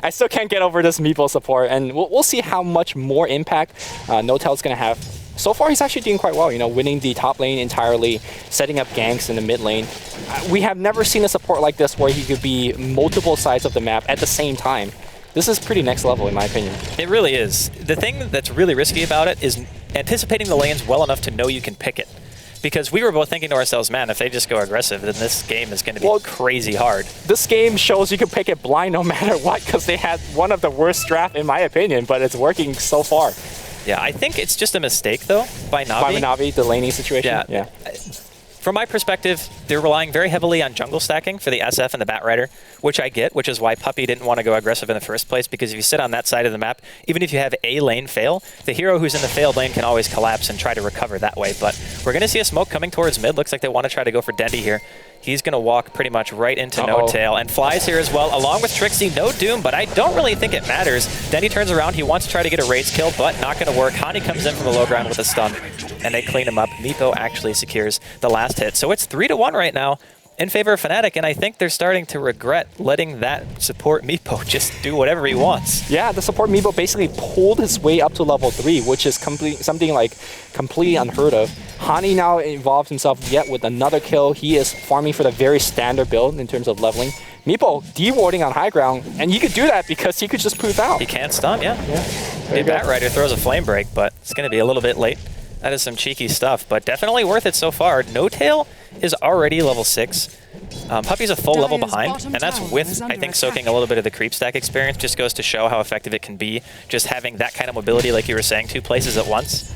Speaker 5: I still can't get over this Meepo support, and we'll see how much more impact N0tail's going to have. So far, he's actually doing quite well, you know, winning the top lane entirely, setting up ganks in the mid lane. We have never seen a support like this where he could be multiple sides of the map at the same time. This is pretty next level, in my opinion.
Speaker 6: It really is. The thing that's really risky about it is anticipating the lanes well enough to know you can pick it. Because we were both thinking to ourselves, man, if they just go aggressive, then this game is going to be crazy hard.
Speaker 5: This game shows you can pick it blind no matter what, because they had one of the worst draft, in my opinion, but it's working so far.
Speaker 6: Yeah, I think it's just a mistake, though, by Na'Vi.
Speaker 5: By Na'Vi, the laning situation?
Speaker 6: Yeah. From my perspective, they're relying very heavily on jungle stacking for the SF and the Batrider, which I get, which is why Puppey didn't want to go aggressive in the first place, because if you sit on that side of the map, even if you have a lane fail, the hero who's in the failed lane can always collapse and try to recover that way. But we're going to see a smoke coming towards mid. Looks like they want to try to go for Dendy here. He's going to walk pretty much right into N0tail and flies here as well, along with Trixie. No Doom, but I don't really think it matters. Dendy turns around. He wants to try to get a raids kill, but not going to work. Hani comes in from the low ground with a stun, and they clean him up. Meepo actually secures the last hit. So it's 3-1 right now in favor of Fnatic, and I think they're starting to regret letting that support Meepo just do whatever he wants.
Speaker 5: Yeah, the support Meepo basically pulled his way up to level 3, which is something like completely unheard of. Hani now involves himself yet with another kill. He is farming for the very standard build in terms of leveling. Meepo dewarding on high ground, and he could do that because he could just poof out.
Speaker 6: He can't stun, yeah. The Batrider throws a flame break, but it's going to be a little bit late. That is some cheeky stuff, but definitely worth it so far. N0tail is already level 6. Puppey's a full level behind, and that's with, I think, soaking a little bit of the creep stack experience. Just goes to show how effective it can be, just having that kind of mobility, like you were saying, 2 places at once.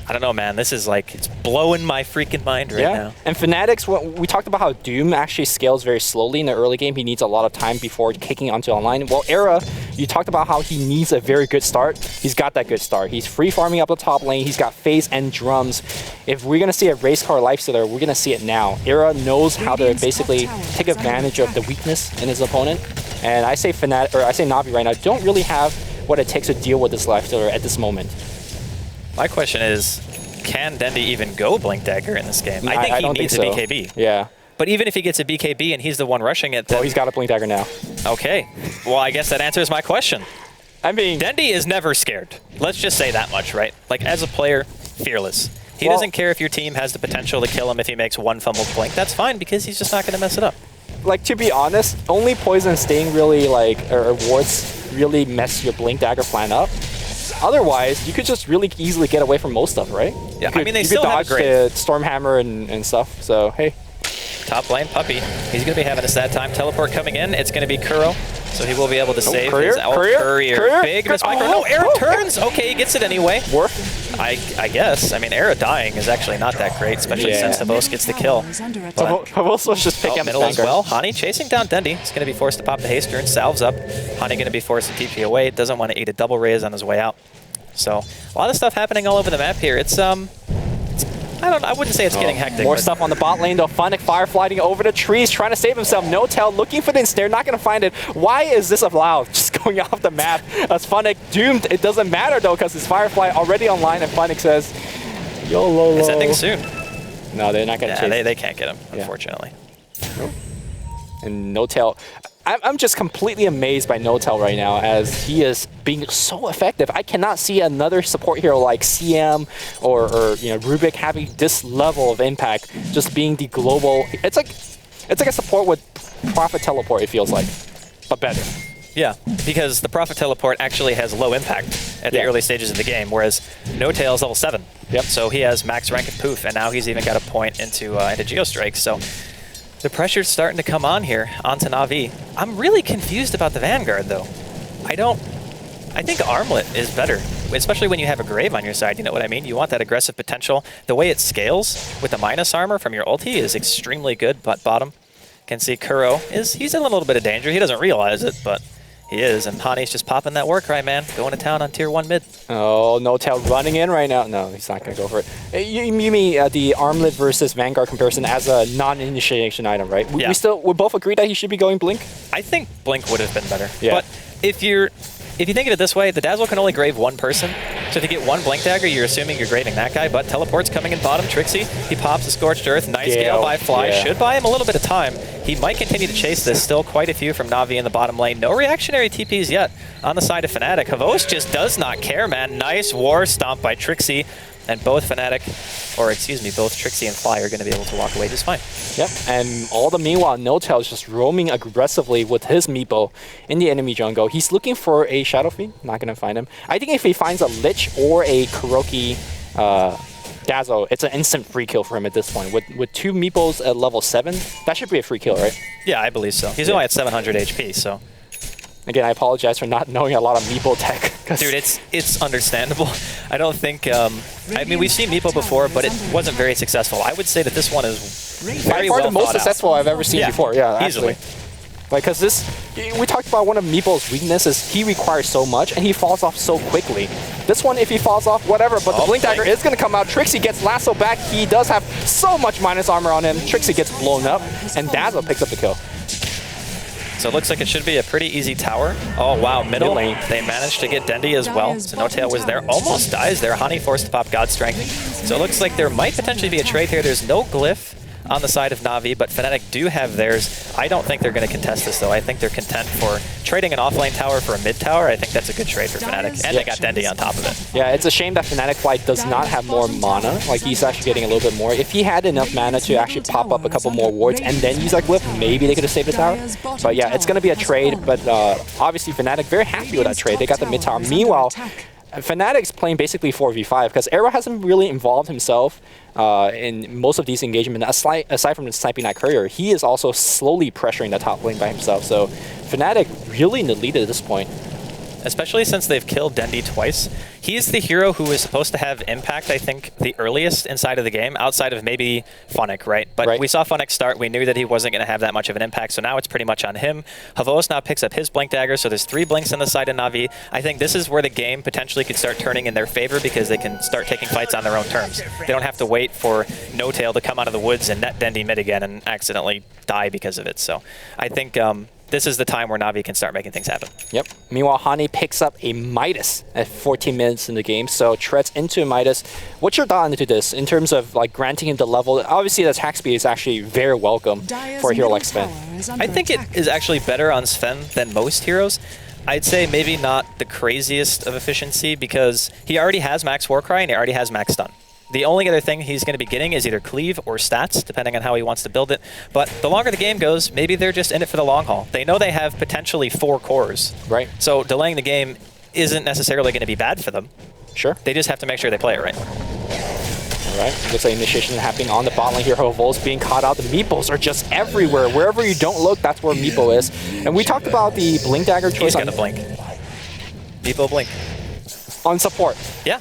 Speaker 6: I don't know, man. This is like, it's blowing my freaking mind right now.
Speaker 5: And Fnatic's, we talked about how Doom actually scales very slowly in the early game. He needs a lot of time before kicking onto online. Well, Era, you talked about how he needs a very good start. He's got that good start. He's free farming up the top lane. He's got phase and drums. If we're going to see a race car lifestealer, we're going to see it now. Era knows how to basically take advantage of the weakness in his opponent. And I say Na'Vi right now don't really have what it takes to deal with this lifestealer at this moment.
Speaker 6: My question is, can Dendy even go Blink Dagger in this game? I think he needs a BKB.
Speaker 5: Yeah.
Speaker 6: But even if he gets a BKB and he's the one rushing it, then...
Speaker 5: Well, he's got a Blink Dagger now.
Speaker 6: Okay. Well, I guess that answers my question.
Speaker 5: I mean...
Speaker 6: Dendy is never scared. Let's just say that much, right? Like, as a player, fearless. He doesn't care if your team has the potential to kill him if he makes one fumbled blink. That's fine, because he's just not going to mess it up.
Speaker 5: Like, to be honest, only Poison and Sting really, like, or wards really mess your Blink Dagger plan up. Otherwise, you could just really easily get away from most stuff, right?
Speaker 6: Yeah, I mean, they still have
Speaker 5: great Stormhammer and stuff, so hey.
Speaker 6: Top lane, Puppey. He's going to be having a sad time. Teleport coming in. It's going to be Kuro, so he will be able to save his Courier. Big miss micro. No, Era turns. Okay, he gets it anyway.
Speaker 5: Worth?
Speaker 6: I guess. I mean, Era dying is actually not that great, especially since Havos gets the kill.
Speaker 5: Havos was just picking up
Speaker 6: middle as well. Hani chasing down Dendy. He's going to be forced to pop the haste rune. Salves up. Hani going to be forced to TP away. Doesn't want to eat a double raise on his way out. So a lot of stuff happening all over the map here. It's I wouldn't say it's getting hectic.
Speaker 5: More stuff on the bot lane though. Fnatic fireflying over the trees, trying to save himself. N0tail looking for the ensnare, not going to find it. Why is this allowed? Just going off the map. As Fnatic doomed. It doesn't matter though, because his Firefly already online, and Fnatic says, YOLO.
Speaker 6: It's ending soon.
Speaker 5: No, they're not going to chase.
Speaker 6: They can't get him, unfortunately.
Speaker 5: And N0tail, I'm just completely amazed by N0tail right now, as he is being so effective. I cannot see another support hero like CM or Rubik having this level of impact, just being the global. It's like a support with Prophet Teleport, it feels like, but better.
Speaker 6: Yeah, because the Prophet Teleport actually has low impact at the early stages of the game, whereas N0tail is level 7. Yep. So he has max rank of Poof, and now he's even got a point into Geostrike. So The pressure's starting to come on here onto Na'Vi. I'm really confused about the Vanguard, though. I think Armlet is better, especially when you have a Grave on your side, you know what I mean? You want that aggressive potential. The way it scales with the minus armor from your ulti is extremely good, but bottom. Can see Kuro he's in a little bit of danger. He doesn't realize it, but he is. And Hani's just popping that work right, man. Going to town on tier 1 mid.
Speaker 5: Oh, N0tail running in right now. No, he's not going to go for it. You mean the Armlet versus Vanguard comparison as a non-initiation item, right?
Speaker 6: Yeah.
Speaker 5: We both agree that he should be going Blink?
Speaker 6: I think Blink would have been better.
Speaker 5: Yeah.
Speaker 6: But if you think of it this way, the Dazzle can only grave one person. So if you get one Blink Dagger, you're assuming you're graving that guy. But Teleport's coming in bottom. Trixie, he pops a Scorched Earth. Nice Gale by Fly.
Speaker 5: Yeah.
Speaker 6: Should buy him a little bit of time. He might continue to chase this. Still quite a few from Na'Vi in the bottom lane. No reactionary TPs yet on the side of Fnatic. Havos just does not care, man. Nice War Stomp by Trixie. And both both Trixie and Fly are going to be able to walk away just fine.
Speaker 5: Yep, and all the meanwhile, N0tail is just roaming aggressively with his Meepo in the enemy jungle. He's looking for a Shadow Fiend, not going to find him. I think if he finds a Lich or a Kuroki Dazzle, it's an instant free kill for him at this point. With 2 Meepos at level 7, that should be a free kill, right?
Speaker 6: Yeah, I believe so. He's only at 700 HP, so...
Speaker 5: Again, I apologize for not knowing a lot of Meepo tech.
Speaker 6: Dude, it's understandable. I don't think... I mean, we've seen Meepo before, but it wasn't very successful. I would say that this one is very
Speaker 5: by far
Speaker 6: well
Speaker 5: the most
Speaker 6: thought out.
Speaker 5: successful I've ever seen before. Yeah,
Speaker 6: easily.
Speaker 5: Like, because we talked about one of Meeple's weaknesses. He requires so much, and he falls off so quickly. This one, if he falls off, whatever, but the Blink Dagger is going to come out. Trixie gets Lasso back. He does have so much minus armor on him. Trixie gets blown up, and Dazzle picks up the kill.
Speaker 6: So it looks like it should be a pretty easy tower. Oh, wow, middle lane. They managed to get Dendi as well. So N0tail was there. Almost dies there. Hani forced to pop God Strength. So it looks like there might potentially be a trade here. There's no glyph on the side of Na'Vi, but Fnatic do have theirs. I don't think they're going to contest this, though. I think they're content for trading an offlane tower for a mid tower. I think that's a good trade for Fnatic. And they got Dendi on top of it.
Speaker 5: Yeah, it's a shame that Fnatic Flight does not have more mana. Like, he's actually getting a little bit more. If he had enough mana to actually pop up a couple more wards and then use that glyph, maybe they could have saved the tower. But yeah, it's going to be a trade, but obviously Fnatic very happy with that trade. They got the mid tower. Meanwhile, Fnatic's playing basically 4v5 because Arrow hasn't really involved himself in most of these engagements. Aside from the sniping that courier, he is also slowly pressuring the top lane by himself. So Fnatic really in the lead at this point.
Speaker 6: Especially since they've killed Dendi twice. He's the hero who is supposed to have impact, I think, the earliest inside of the game, outside of maybe Fnatic, right? But we saw Fnatic start. We knew that he wasn't going to have that much of an impact, so now it's pretty much on him. Havos now picks up his Blink Dagger, so there's 3 Blinks on the side of Na'Vi. I think this is where the game potentially could start turning in their favor because they can start taking fights on their own terms. They don't have to wait for N0tail to come out of the woods and net Dendi mid again and accidentally die because of it. So I think... this is the time where Na'Vi can start making things happen.
Speaker 5: Yep. Meanwhile, Hani picks up a Midas at 14 minutes in the game, so treads into Midas. What's your thought into this in terms of like granting him the level? Obviously, the attack speed is actually very welcome for a hero like Sven.
Speaker 6: I think it is actually better on Sven than most heroes. I'd say maybe not the craziest of efficiency because he already has max Warcry and he already has max stun. The only other thing he's going to be getting is either cleave or stats, depending on how he wants to build it. But the longer the game goes, maybe they're just in it for the long haul. They know they have potentially 4 cores.
Speaker 5: Right.
Speaker 6: So delaying the game isn't necessarily going to be bad for them.
Speaker 5: Sure.
Speaker 6: They just have to make sure they play it right.
Speaker 5: All right. Looks like initiation happening on the bot lane here. Hovol's being caught out. The Meepos are just everywhere. Wherever you don't look, that's where Meepo is. And we talked about the Blink Dagger choice.
Speaker 6: He's going to blink. Meepo blink.
Speaker 5: On support.
Speaker 6: Yeah.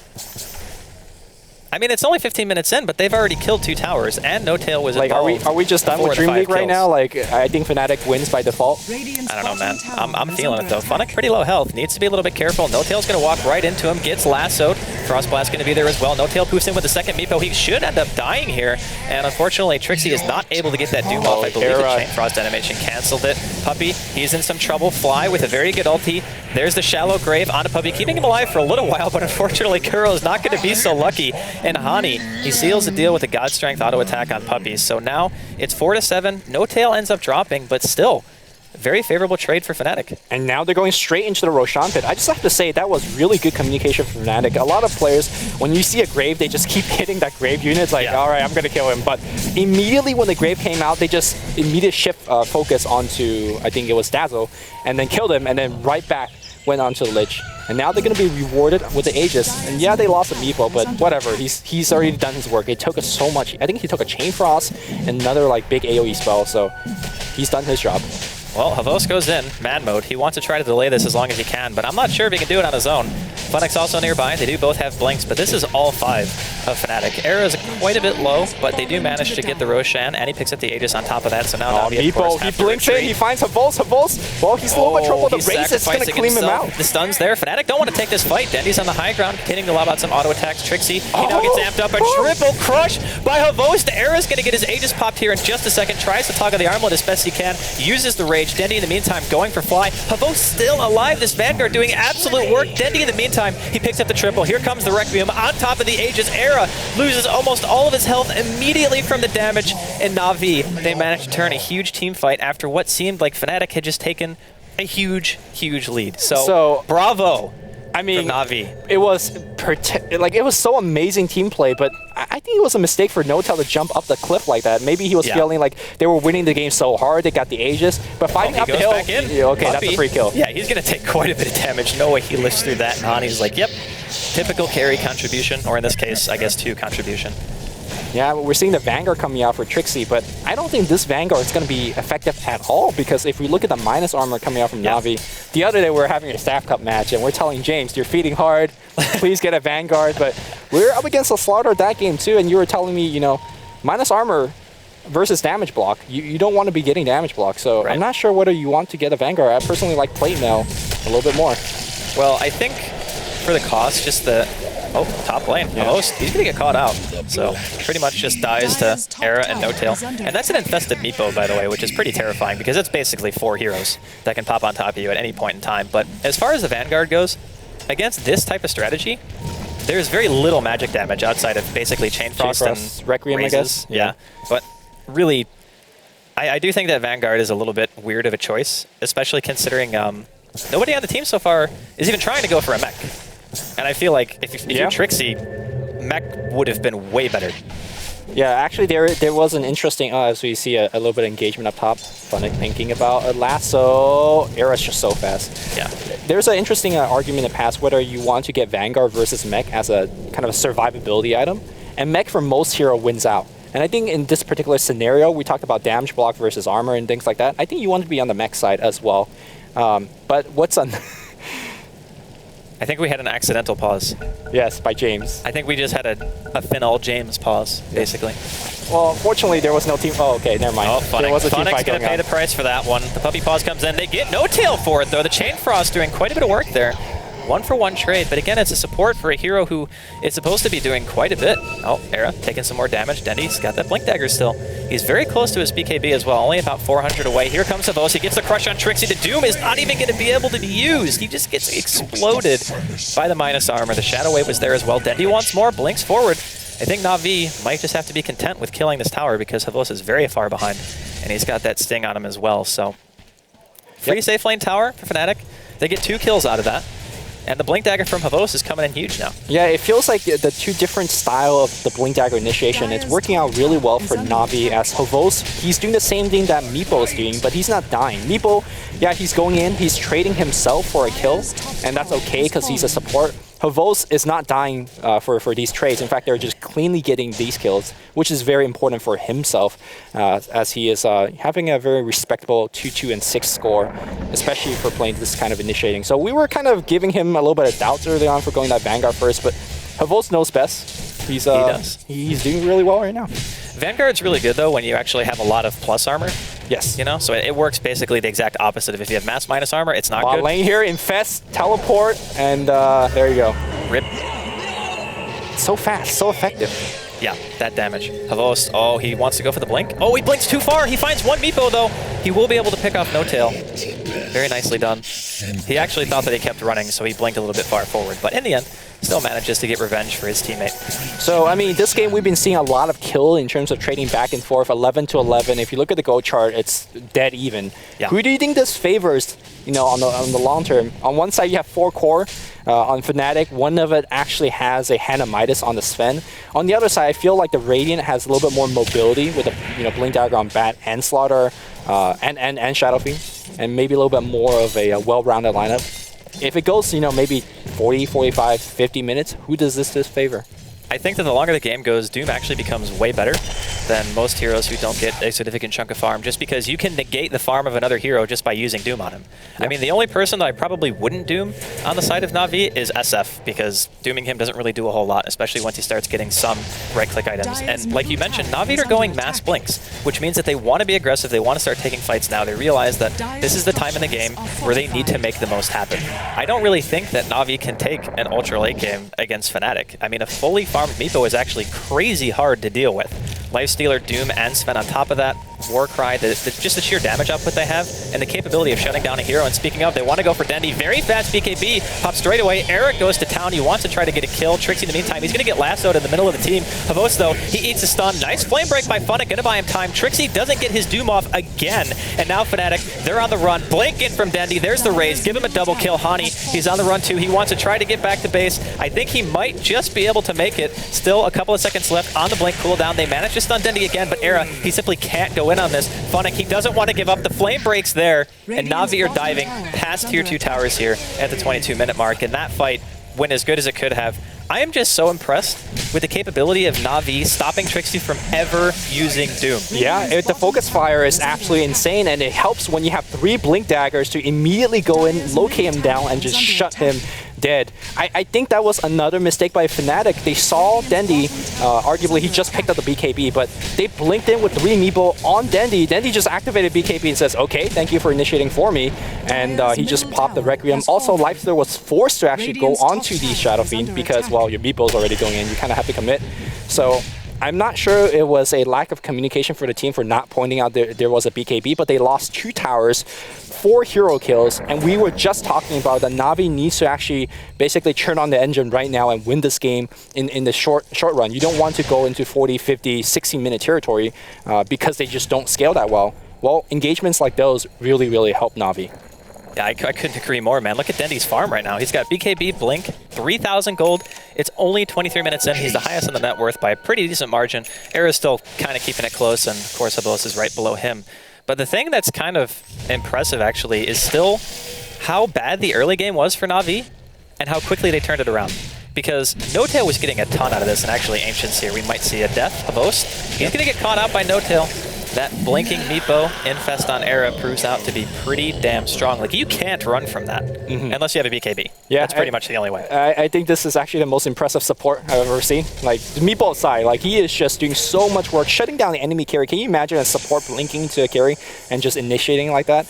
Speaker 6: I mean, it's only 15 minutes in, but they've already killed 2 towers, and N0tail was involved.
Speaker 5: Like, are we just done with DreamLeague right now? Like, I think Fnatic wins by default.
Speaker 6: I don't know, man. I'm feeling it, though. Fnatic pretty low health. Needs to be a little bit careful. N0tail's going to walk right into him. Gets lassoed. Frostblast's going to be there as well. N0tail poofs in with the second Meepo. He should end up dying here. And unfortunately, Trixie is not able to get that Doom off. I believe the Chain Frost animation canceled it. Puppey, he's in some trouble. Fly with a very good ulti. There's the shallow grave onto Puppey, keeping him alive for a little while, but unfortunately, Kuro is not going to be so lucky. And Hani, he seals the deal with a God Strength auto attack on Puppey. So now it's 4-7. N0tail ends up dropping, but still, very favorable trade for Fnatic.
Speaker 5: And now they're going straight into the Roshan pit. I just have to say that was really good communication from Fnatic. A lot of players, when you see a Grave, they just keep hitting that Grave unit. It's like, all right, I'm going to kill him. But immediately when the Grave came out, they just immediately shift focus onto, I think it was Dazzle, and then killed him, and then right back went onto the Lich. And now they're going to be rewarded with the Aegis. And yeah, they lost a Meepo, but whatever. He's already done his work. It took us so much. I think he took a Chain Frost and another like big AoE spell, so he's done his job.
Speaker 6: Well, Havos goes in, mad mode. He wants to try to delay this as long as he can, but I'm not sure if he can do it on his own. Fnatic's also nearby. They do both have blinks, but this is all 5 of Fnatic. Era is quite a bit low, but they do manage to get the Roshan, and he picks up the Aegis on top of that, so now Navi, of course,
Speaker 5: he blinks in, he finds Havos. Well, he's a little bit trouble. The Raze is going to clean him out.
Speaker 6: The stun's there. Fnatic don't want to take this fight. Dendy's on the high ground, continuing to lob out some auto attacks. Trixie, he now gets amped up. A triple crush by Havos. Era's going to get his Aegis popped here in just a second. Tries to toggle the armlet as best he can. Uses the Rage. Dendy, in the meantime, going for fly. Havos still alive. This Vanguard doing absolute work. Dendy, in the meantime, he picks up the triple. Here comes the Requiem on top of the Aegis. Era loses almost all of his health immediately from the damage. And Na'Vi, they managed to turn a huge team fight after what seemed like Fnatic had just taken a huge, huge lead. So bravo.
Speaker 5: I mean,
Speaker 6: Na'Vi.
Speaker 5: It was so amazing team play, but I think it was a mistake for N0tail to jump up the cliff like that. Maybe he was feeling like they were winning the game so hard, they got the Aegis, but fighting up the hill,
Speaker 6: back in.
Speaker 5: Okay, that's a free kill.
Speaker 6: Yeah, he's going to take quite a bit of damage. No way he lifts through that. And Hani's like, yep, typical carry contribution, or in this case, I guess 2 contribution.
Speaker 5: Yeah, we're seeing the Vanguard coming out for Trixie, but I don't think this Vanguard is going to be effective at all, because if we look at the minus armor coming out from Na'Vi, the other day we were having a Staff Cup match, and we're telling James, you're feeding hard, please get a Vanguard, but we're up against a Slaughter that game too, and you were telling me, you know, minus armor versus damage block, you don't want to be getting damage block, so I'm not sure whether you want to get a Vanguard. I personally like Plate Mail a little bit more.
Speaker 6: Well, I think for the cost, just the... Oh, top lane. He's going to get caught out. So pretty much just dies to Era and N0tail. And that's an infested Meepo, by the way, which is pretty terrifying because it's basically 4 heroes that can pop on top of you at any point in time. But as far as the Vanguard goes, against this type of strategy, there's very little magic damage outside of basically Chain Frost and
Speaker 5: Requiem,
Speaker 6: Razes.
Speaker 5: I guess.
Speaker 6: Yeah. But really, I do think that Vanguard is a little bit weird of a choice, especially considering nobody on the team so far is even trying to go for a mech. And I feel like if you're Trixie, mech would have been way better.
Speaker 5: Yeah, actually there was an interesting, as we see a little bit of engagement up top, Fnatic thinking about a lasso. Era's just so fast.
Speaker 6: Yeah.
Speaker 5: There's an interesting argument in the past whether you want to get Vanguard versus mech as a kind of a survivability item. And mech for most hero wins out. And I think in this particular scenario, we talked about damage block versus armor and things like that. I think you want to be on the mech side as well. But what's on...
Speaker 6: I think we had an accidental pause.
Speaker 5: Yes, by James.
Speaker 6: I think we just had a Finol James pause, basically.
Speaker 5: Well, fortunately, there was no team... Oh, okay, never mind.
Speaker 6: Oh, Fnatic.
Speaker 5: There was a team fight
Speaker 6: going to pay the price for that one. The puppy pause comes in. They get N0tail for it, though. The Chain Frost doing quite a bit of work there. 1-for-1 trade, but again, it's a support for a hero who is supposed to be doing quite a bit. Oh, Era taking some more damage. Dendy's got that Blink Dagger still. He's very close to his BKB as well, only about 400 away. Here comes Havos. He gets the crush on Trixie. The Doom is not even going to be able to be used. He just gets exploded by the minus armor. The Shadow Wave was there as well. Dendy wants more, blinks forward. I think Na'Vi might just have to be content with killing this tower because Havos is very far behind, and he's got that Sting on him as well. So, free safe lane tower for Fnatic. They get 2 kills out of that. And the Blink Dagger from Havos is coming in huge now. Yeah,
Speaker 5: it feels like the 2 different style of the Blink Dagger initiation, it's working out really well for Na'Vi as Havos, he's doing the same thing that Meepo is doing, but he's not dying. Meepo, yeah, he's going in, he's trading himself for a kill, and that's okay because he's a support. Havos is not dying for these trades. In fact, they're just cleanly getting these kills, which is very important for himself, as he is having a very respectable 2-2 and 6 score, especially for playing this kind of initiating. So we were kind of giving him a little bit of doubts early on for going that Vanguard first, but Havos knows best. He does. He's doing really well right now.
Speaker 6: Vanguard's really good, though, when you actually have a lot of plus armor.
Speaker 5: Yes.
Speaker 6: You know, so it works basically the exact opposite of if you have mass minus armor, it's not good.
Speaker 5: Lane here, infest, teleport, and there you go.
Speaker 6: Rip.
Speaker 5: So fast, so effective.
Speaker 6: Yeah, that damage. Havos, oh, he wants to go for the blink. Oh, he blinks too far. He finds 1 Meepo, though. He will be able to pick off N0tail. Very nicely done. He actually thought that he kept running, so he blinked a little bit far forward. But in the end, still manages to get revenge for his teammate.
Speaker 5: So, I mean, this game we've been seeing a lot of kill in terms of trading back and forth, 11 to 11. If you look at the goal chart, it's dead even.
Speaker 6: Yeah.
Speaker 5: Who do you think this favors, you know, on the long term? On one side, you have 4 core. On Fnatic, one of it actually has a Hannah Midas on the Sven. On the other side, I feel like the Radiant has a little bit more mobility with a Blink Dagger on Bat and Slaughter and Shadow Fiend, and maybe a little bit more of a well-rounded lineup. if it goes, maybe 40, 45, 50 minutes, who does this favor?
Speaker 6: I think that the longer the game goes, Doom actually becomes way better than most heroes who don't get a significant chunk of farm, just because you can negate the farm of another hero just by using Doom on him. Yeah. I mean, the only person that I probably wouldn't Doom on the side of Na'Vi is SF, because Dooming him doesn't really do a whole lot, especially once he starts getting some right-click items. And like you mentioned, Na'Vi are going mass blinks, which means that they want to be aggressive, they want to start taking fights now. They realize that this is the time in the game where they need to make the most happen. I don't really think that Na'Vi can take an ultra late game against Fnatic. I mean, a fully farmed Meepo is actually crazy hard to deal with. Lifestealer, Doom, and Sven on top of that. Warcry, just the sheer damage output they have, and the capability of shutting down a hero. And speaking of, they want to go for Dendi. Very fast BKB, pops straight away. Eric goes to town. He wants to try to get a kill. Trixie, in the meantime, he's going to get lassoed in the middle of the team. Havos, though, he eats a stun. Nice flame break by Fnatic, going to buy him time. Trixie doesn't get his Doom off again. And now Fnatic, they're on the run. Blink in from Dendi. There's the raise. Give him a double kill. Hani, he's on the run too. He wants to try to get back to base. I think he might just be able to make it. Still a couple of seconds left on the blink cooldown. They manage to stun Dendi again, but Era, he simply can't go in on this. Fnatic, he doesn't want to give up. The flame breaks there, and Na'Vi are diving past tier 2 towers here at the 22-minute mark, and that fight went as good as it could have. I am just so impressed with the capability of Na'Vi stopping Trixie from ever using Doom.
Speaker 5: Yeah, the focus fire is absolutely insane, and it helps when you have 3 blink daggers to immediately go in, locate him down, and just shut him dead. I think that was another mistake by Fnatic. They saw Dendi, arguably he just picked up the BKB, but they blinked in with 3 Meepo on Dendi. Dendi just activated BKB and says, okay, thank you for initiating for me, and he just popped the Requiem. Also, Lifestealer was forced to actually go onto the Shadow Fiend because, well, your Meepo's already going in. You kind of have to commit. So I'm not sure it was a lack of communication for the team for not pointing out there was a BKB, but they lost 2 towers, 4 hero kills, and we were just talking about that Na'Vi needs to actually basically turn on the engine right now and win this game in the short run. You don't want to go into 40, 50, 60-minute territory because they just don't scale that well. Well, engagements like those really, really help Na'Vi.
Speaker 6: Yeah, I couldn't agree more, man. Look at Dendi's farm right now. He's got BKB, Blink, 3,000 gold. It's only 23 minutes in. He's the highest in the net worth by a pretty decent margin. Era's still kind of keeping it close, and of course Habos is right below him. But the thing that's kind of impressive, actually, is still how bad the early game was for Na'Vi and how quickly they turned it around. Because No-Tail was getting a ton out of this, and actually Ancients here, we might see a death. Habos, he's going to get caught out by No-Tail. That blinking Meepo infest on Era proves out to be pretty damn strong. Like, you can't run from that unless you have a BKB. Yeah, that's pretty much the only way.
Speaker 5: I think this is actually the most impressive support I've ever seen. Like, the Meepo side, like, he is just doing so much work, shutting down the enemy carry. Can you imagine a support blinking to a carry and just initiating like that?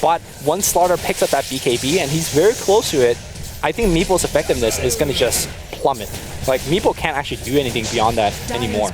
Speaker 5: But once Slaughter picks up that BKB and he's very close to it, I think Meepo's effectiveness is going to just plummet. Like, Meepo can't actually do anything beyond that anymore.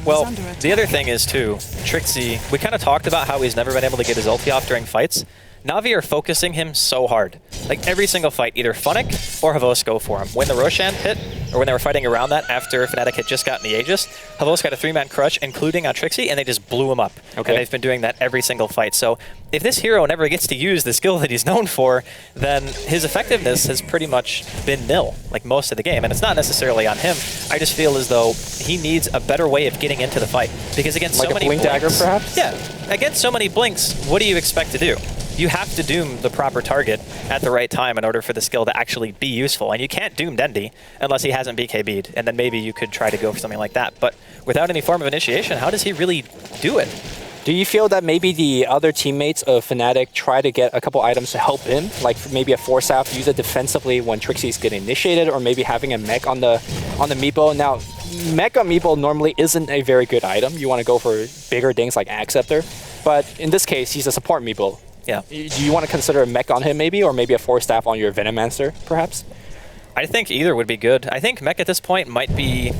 Speaker 6: Well, the other thing is, too, Trixie, we kind of talked about how he's never been able to get his ulti off during fights. Na'Vi are focusing him so hard. Like, every single fight, either Fnatic or Havos go for him. When the Roshan hit, or when they were fighting around that after Fnatic had just gotten the Aegis, Havos got a 3-man crush, including on Trixie, and they just blew him up. Okay. And they've been doing that every single fight. So if this hero never gets to use the skill that he's known for, then his effectiveness has pretty much been nil, like most of the game. And it's not necessarily on him. I just feel as though he needs a better way of getting into the fight. Because against so many
Speaker 5: blink
Speaker 6: blinks,
Speaker 5: dagger, perhaps?
Speaker 6: Yeah. Against so many blinks, what do you expect to do? You have to doom the proper target at the right time in order for the skill to actually be useful. And you can't doom Dendi unless he hasn't BKB'd. And then maybe you could try to go for something like that. But without any form of initiation, how does he really do it?
Speaker 5: Do you feel that maybe the other teammates of Fnatic try to get a couple items to help him? Like maybe a Force Staff, use it defensively when Trixie's getting initiated, or maybe having a mech on the Meepo. Now, mech on Meepo normally isn't a very good item. You want to go for bigger things like Acceptor. But in this case, he's a support Meepo.
Speaker 6: Yeah.
Speaker 5: Do you want to consider a mech on him maybe, or maybe a Force Staff on your Venomancer, perhaps?
Speaker 6: I think either would be good. I think mech at this point might be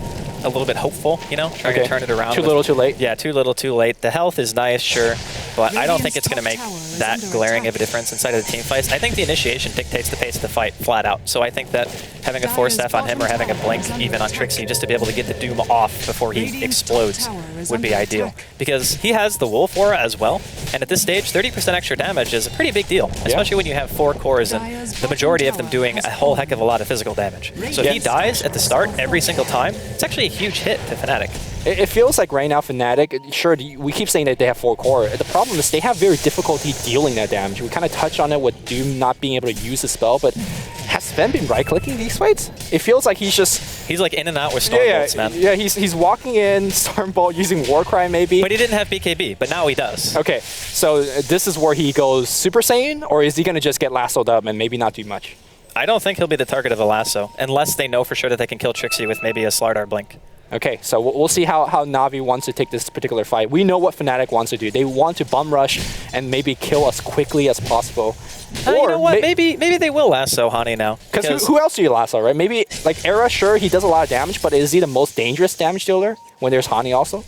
Speaker 6: a little bit hopeful, you know, trying to turn it around.
Speaker 5: Too little, too late?
Speaker 6: Yeah, too little, too late. The health is nice, sure, but I don't think it's going to make that glaring of a difference inside of the team fights. I think the initiation dictates the pace of the fight flat out. So I think that having a Force Staff on him or having a Blink even on Trixie just to be able to get the Doom off before he explodes would be ideal. Because he has the Wolf Aura as well, and at this stage, 30% extra damage is a pretty big deal, especially when you have 4 cores and the majority of them doing a whole heck of a lot of physical damage. So if he dies at the start every single time, it's actually a huge hit to Fnatic.
Speaker 5: It feels like right now Fnatic, sure, we keep saying that they have 4 core. The problem is they have very difficulty dealing that damage. We kind of touched on it with Doom not being able to use the spell, but has Sven been right-clicking these fights? It feels like he's just...
Speaker 6: He's like in and out with Stormbolts, man.
Speaker 5: Yeah, he's walking in, Stormbolt using Warcry maybe.
Speaker 6: But he didn't have BKB, but now he does.
Speaker 5: Okay, so this is where he goes Super Saiyan, or is he going to just get lassoed up and maybe not do much?
Speaker 6: I don't think he'll be the target of a lasso, unless they know for sure that they can kill Trixie with maybe a Slardar Blink.
Speaker 5: Okay, so we'll see how Na'Vi wants to take this particular fight. We know what Fnatic wants to do. They want to bum rush and maybe kill as quickly as possible.
Speaker 6: Or you know what? Maybe they will lasso Hani now.
Speaker 5: Because who else do you lasso, right? Maybe like Era, sure, he does a lot of damage, but is he the most dangerous damage dealer when there's Hani also?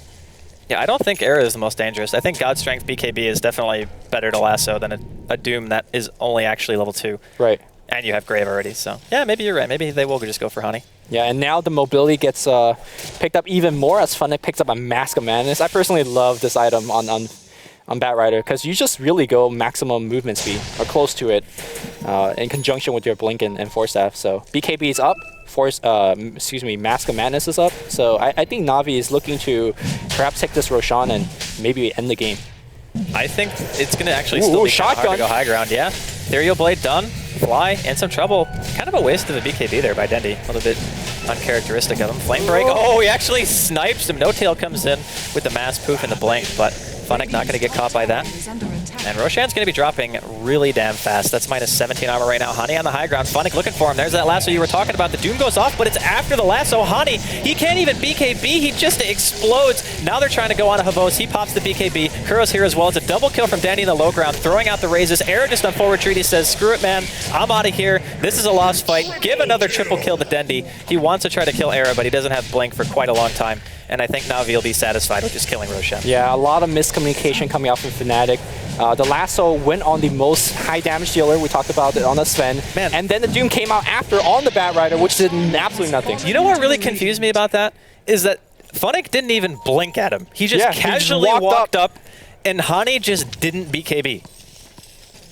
Speaker 6: Yeah, I don't think Era is the most dangerous. I think God Strength BKB is definitely better to lasso than a Doom that is only actually level 2.
Speaker 5: Right.
Speaker 6: And you have Grave already, so yeah, maybe you're right. Maybe they will just go for Hani.
Speaker 5: Yeah, and now the mobility gets picked up even more as Fnatic picks up a Mask of Madness. I personally love this item on Batrider because you just really go maximum movement speed or close to it in conjunction with your Blink and Force Staff. So BKB is up, Mask of Madness is up. So I think Na'Vi is looking to perhaps take this Roshan and maybe end the game.
Speaker 6: I think it's going to actually still be kind of hard to go high ground. Yeah, Ethereal Blade done. Fly, in some trouble. Kind of a waste of a BKB there by Dendi. A little bit uncharacteristic of him. Flame Break. Oh, he actually snipes him. No Tail comes in with the Mass Poof and the Blink, but Fnatic not going to get caught by that. And Roshan's going to be dropping really damn fast. That's minus 17 armor right now. Hani on the high ground. Fnatic looking for him. There's that lasso you were talking about. The Doom goes off, but it's after the lasso. Hani, he can't even BKB. He just explodes. Now they're trying to go on to Havos. He pops the BKB. Kuro's here as well. It's a double kill from Dendi in the low ground, throwing out the raises. Era just on forward retreat. He says, screw it, man. I'm out of here. This is a lost fight. Give another triple kill to Dendi. He wants to try to kill Era, but he doesn't have Blink for quite a long time. And I think Na'Vi will be satisfied with just killing Roshan.
Speaker 5: Yeah, a lot of miscommunication coming out from Fnatic. The lasso went on the most high damage dealer. We talked about it on the Sven. Man. And then the Doom came out after on the Batrider, which did absolutely nothing.
Speaker 6: You know what really confused me about that? Is that Fnatic didn't even blink at him. He just casually walked up, and Hani just didn't BKB.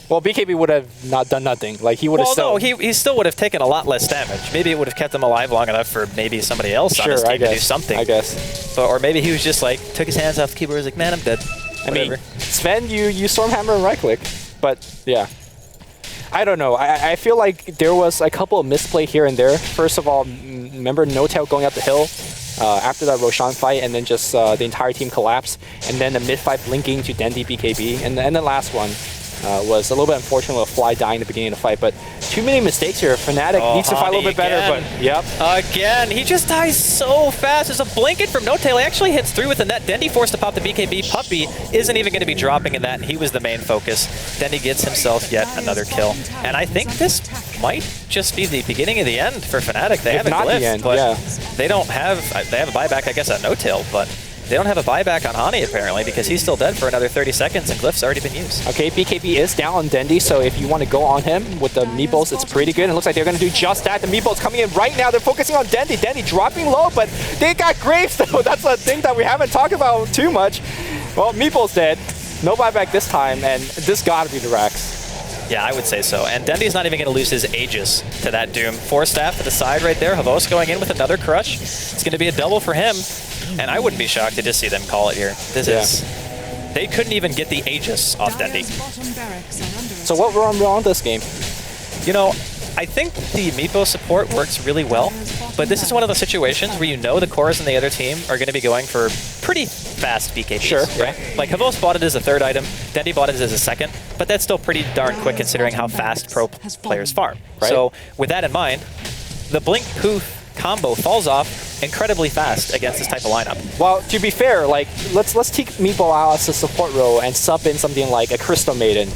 Speaker 5: Well, BKB would have not done nothing. Like he would have still.
Speaker 6: No, he still would have taken a lot less damage. Maybe it would have kept him alive long enough for maybe somebody else on his team to do something.
Speaker 5: I guess.
Speaker 6: But, or maybe he was just like took his hands off the keyboard. Was like, man, I'm dead.
Speaker 5: I mean, Sven, you Stormhammer and right click, but yeah. I don't know. I feel like there was a couple of misplay here and there. First of all, remember No Tail going up the hill after that Roshan fight, and then just the entire team collapsed, and then the mid fight blinking to Dendi BKB, and the last one was a little bit unfortunate with Fly dying at the beginning of the fight, but too many mistakes here. Fnatic needs to fight a little bit better, but yep.
Speaker 6: Again, he just dies so fast. There's a blanket from No Tail. He actually hits through with the net. Dendi forced to pop the BKB. Puppey isn't even going to be dropping in that, and he was the main focus. Dendi gets himself yet another kill. And I think this might just be the beginning of the end for Fnatic. They have a glyph, but they don't have, they have a buyback, I guess, at No Tail, but they don't have a buyback on Hani, apparently, because he's still dead for another 30 seconds, and Glyph's already been used. Okay, BKB is down on Dendi, so if you want to go on him with the meatballs, it's pretty good. It looks like they're going to do just that. The meatballs coming in right now. They're focusing on Dendi. Dendi dropping low, but they got Graves, though. That's a thing that we haven't talked about too much. Well, meatballs dead. No buyback this time, and this got to be the Rax. Yeah, I would say so. And Dendi's not even going to lose his Aegis to that Doom. Force Staff to the side right there. Havos going in with another Crush. It's going to be a double for him. And I wouldn't be shocked to just see them call it here. This is... They couldn't even get the Aegis off Dendi. So what were wrong this game? You know, I think the Meepo support works really well, but this is one of those situations where you know the cores in the other team are going to be going for pretty fast BKBs. Sure. Right? Like, Havos bought it as a third item, Dendi bought it as a second, but that's still pretty darn quick considering how fast pro players farm. Right? So with that in mind, the Blink Poof combo falls off incredibly fast against this type of lineup. Well, to be fair, like let's take Meatball out as a support role and sub in something like a Crystal Maiden.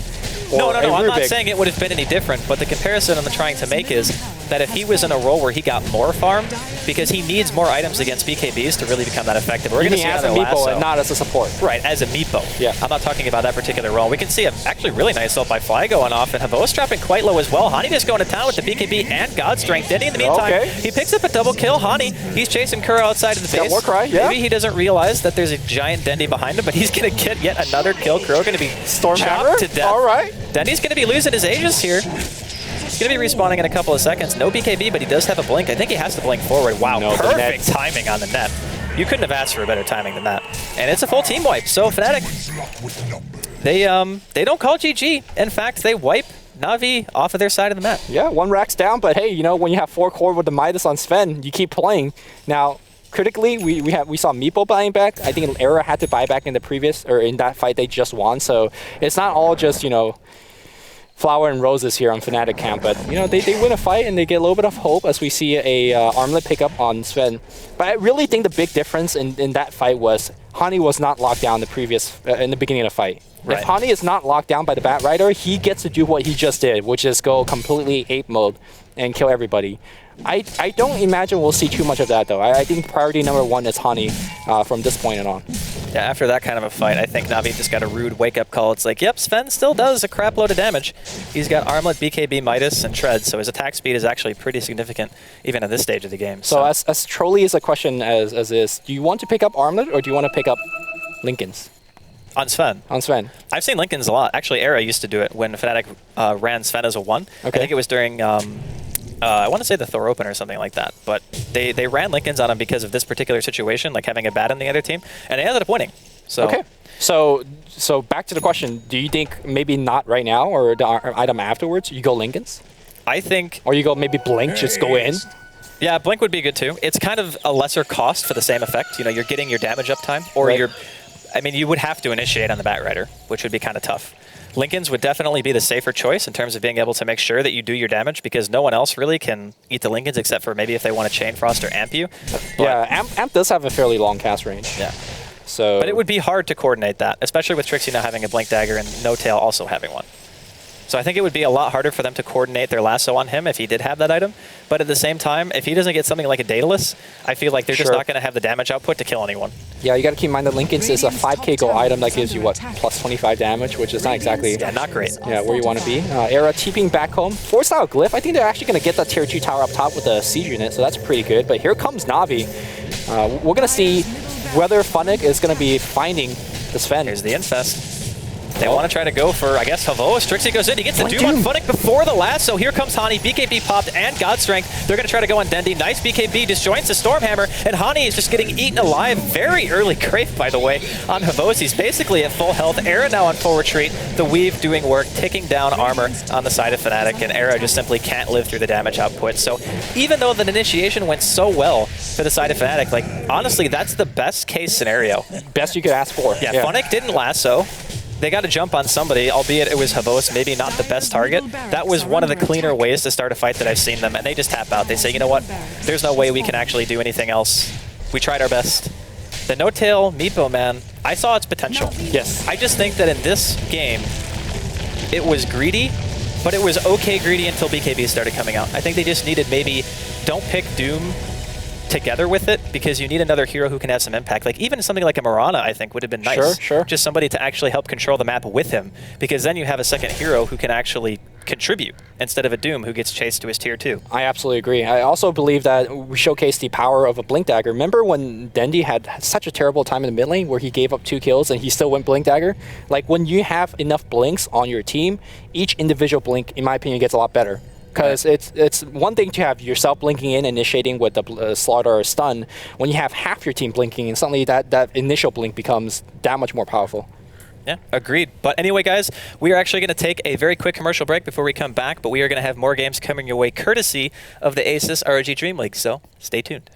Speaker 6: No, I'm not saying it would have been any different, but the comparison I'm trying to make is that if he was in a role where he got more farm, because he needs more items against BKBs to really become that effective. We're going to see as a Meepo and not as a support. Right, as a Meepo. Yeah. I'm not talking about that particular role. We can see a actually really nice ult by Fly going off, and Havos dropping quite low as well. Hani just going to town with the BKB and God Strength. Dendi in the meantime, he picks up a double kill. Hani, he's chasing Kuro outside of the base. Warcry, Maybe he doesn't realize that there's a giant Dendi behind him, but he's going to get yet another kill. Kuro going to be chopped to death. All right. Dendi's going to be losing his Aegis here. He's going to be respawning in a couple of seconds. No BKB, but he does have a blink. I think he has to blink forward. Wow, perfect timing on the net. You couldn't have asked for a better timing than that. And it's a full team wipe. So Fnatic, they don't call GG. In fact, they wipe Na'Vi off of their side of the map.
Speaker 5: Yeah, 1 rack's down, but hey, you know, when you have 4 core with the Midas on Sven, you keep playing. Now, critically, we saw Meepo buying back. I think Era had to buy back in the previous, or in that fight they just won. So it's not all just, you know, flower and roses here on Fnatic camp, but you know, they win a fight and they get a little bit of hope as we see a armlet pickup on Sven. But I really think the big difference in that fight was Hani was not locked down the previous in the beginning of the fight. Right. If Hani is not locked down by the Bat Rider, he gets to do what he just did, which is go completely ape mode and kill everybody. I don't imagine we'll see too much of that though. I think priority number 1 is Hani from this point on.
Speaker 6: Yeah, after that kind of a fight, I think Na'Vi just got a rude wake-up call. It's like, yep, Sven still does a crap load of damage. He's got Armlet, BKB, Midas, and Tread, so his attack speed is actually pretty significant, even at this stage of the game.
Speaker 5: So as trolly as a question as is, do you want to pick up Armlet or do you want to pick up Linken's?
Speaker 6: On Sven.
Speaker 5: On Sven.
Speaker 6: I've seen Linken's a lot. Actually, Era used to do it when Fnatic ran Sven as a 1. Okay. I think it was during... I want to say the Thor Open or something like that, but they ran Linken's on him because of this particular situation, like having a bat in the other team, and they ended up winning. So
Speaker 5: okay. So back to the question: do you think maybe not right now, or the item afterwards? You go Linken's?
Speaker 6: I think,
Speaker 5: or you go maybe Blink, just go in.
Speaker 6: Yeah, Blink would be good too. It's kind of a lesser cost for the same effect. You know, you're getting your damage uptime, or
Speaker 5: right.
Speaker 6: I mean, you would have to initiate on the Bat Rider, which would be kind of tough. Linken's would definitely be the safer choice in terms of being able to make sure that you do your damage, because no one else really can eat the Linken's except for maybe if they want to Chain Frost or Amp you. But
Speaker 5: yeah, Amp does have a fairly long cast range.
Speaker 6: Yeah.
Speaker 5: So,
Speaker 6: but it would be hard to coordinate that, especially with Trixie now having a Blink Dagger and No Tail also having one. So I think it would be a lot harder for them to coordinate their lasso on him if he did have that item. But at the same time, if he doesn't get something like a Daedalus, I feel like they're just not going to have the damage output to kill anyone.
Speaker 5: Yeah, you got to keep in mind that Linken's is a 5k gold item that gives you, what, plus 25 damage, which is not exactly...
Speaker 6: Yeah, not great.
Speaker 5: Yeah, where you want to be. Era TPing back home. Force out Glyph. I think they're actually going to get that tier 2 tower up top with a siege unit, so that's pretty good. But here comes Na'Vi. We're going to see whether Fnatic is going to be finding the Sven.
Speaker 6: Here's the Infest. They want to try to go for, I guess, Havos. Trixie goes in. He gets the Doom on Fnatic before the last. So here comes Hani. BKB popped and God Strength. They're going to try to go on Dendi. Nice BKB disjoints the Stormhammer. And Hani is just getting eaten alive. Very early Crave, by the way, on Havos. He's basically at full health. Era now on full retreat. The Weave doing work, taking down armor on the side of Fnatic. And Era just simply can't live through the damage output. So even though the initiation went so well for the side of Fnatic, like, honestly, that's the best case scenario.
Speaker 5: Best you could ask for.
Speaker 6: Yeah, Fnatic didn't lasso. They got to jump on somebody, albeit it was Havos, maybe not the best target. That was one of the cleaner ways to start a fight that I've seen them, and they just tap out. They say, you know what, there's no way we can actually do anything else. We tried our best. The No-Tail Meepo, man, I saw its potential.
Speaker 5: Yes.
Speaker 6: I just think that in this game, it was greedy, but it was okay greedy until BKB started coming out. I think they just needed maybe, don't pick Doom together with it, because you need another hero who can have some impact. Like even something like a Mirana, I think, would have been nice.
Speaker 5: Sure.
Speaker 6: Just somebody to actually help control the map with him, because then you have a second hero who can actually contribute instead of a Doom who gets chased to his tier 2.
Speaker 5: I absolutely agree. I also believe that we showcased the power of a Blink Dagger. Remember when Dendi had such a terrible time in the mid lane where he gave up 2 kills and he still went Blink Dagger? Like when you have enough Blinks on your team, each individual Blink, in my opinion, gets a lot better. Because it's one thing to have yourself blinking in, initiating with the slaughter or stun. When you have half your team blinking, and suddenly that initial blink becomes that much more powerful.
Speaker 6: Yeah, agreed. But anyway, guys, we are actually going to take a very quick commercial break before we come back, but we are going to have more games coming your way courtesy of the ASUS ROG DreamLeague, so stay tuned.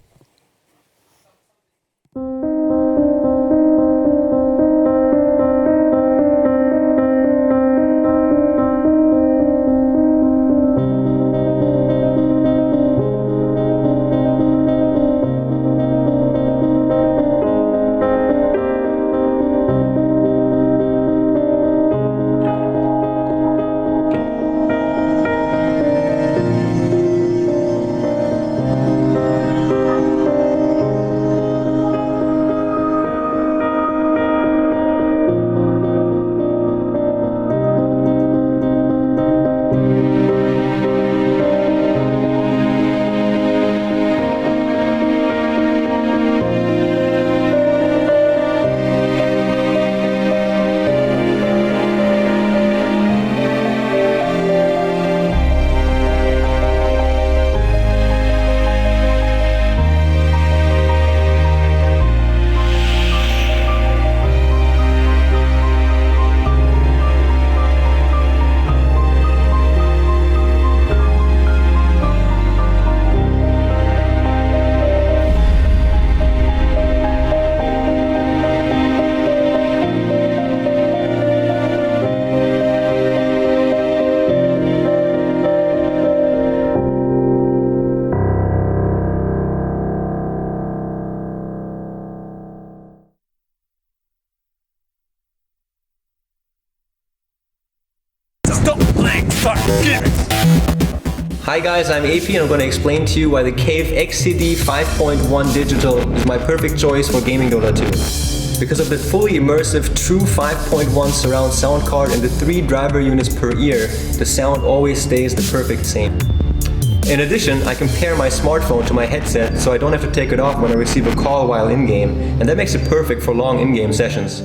Speaker 7: Hi guys, I'm AP and I'm going to explain to you why the Cave XCD 5.1 Digital is my perfect choice for gaming Dota 2. Because of the fully immersive true 5.1 surround sound card and the 3 driver units per ear, the sound always stays the perfect same. In addition, I can pair my smartphone to my headset so I don't have to take it off when I receive a call while in-game, and that makes it perfect for long in-game sessions.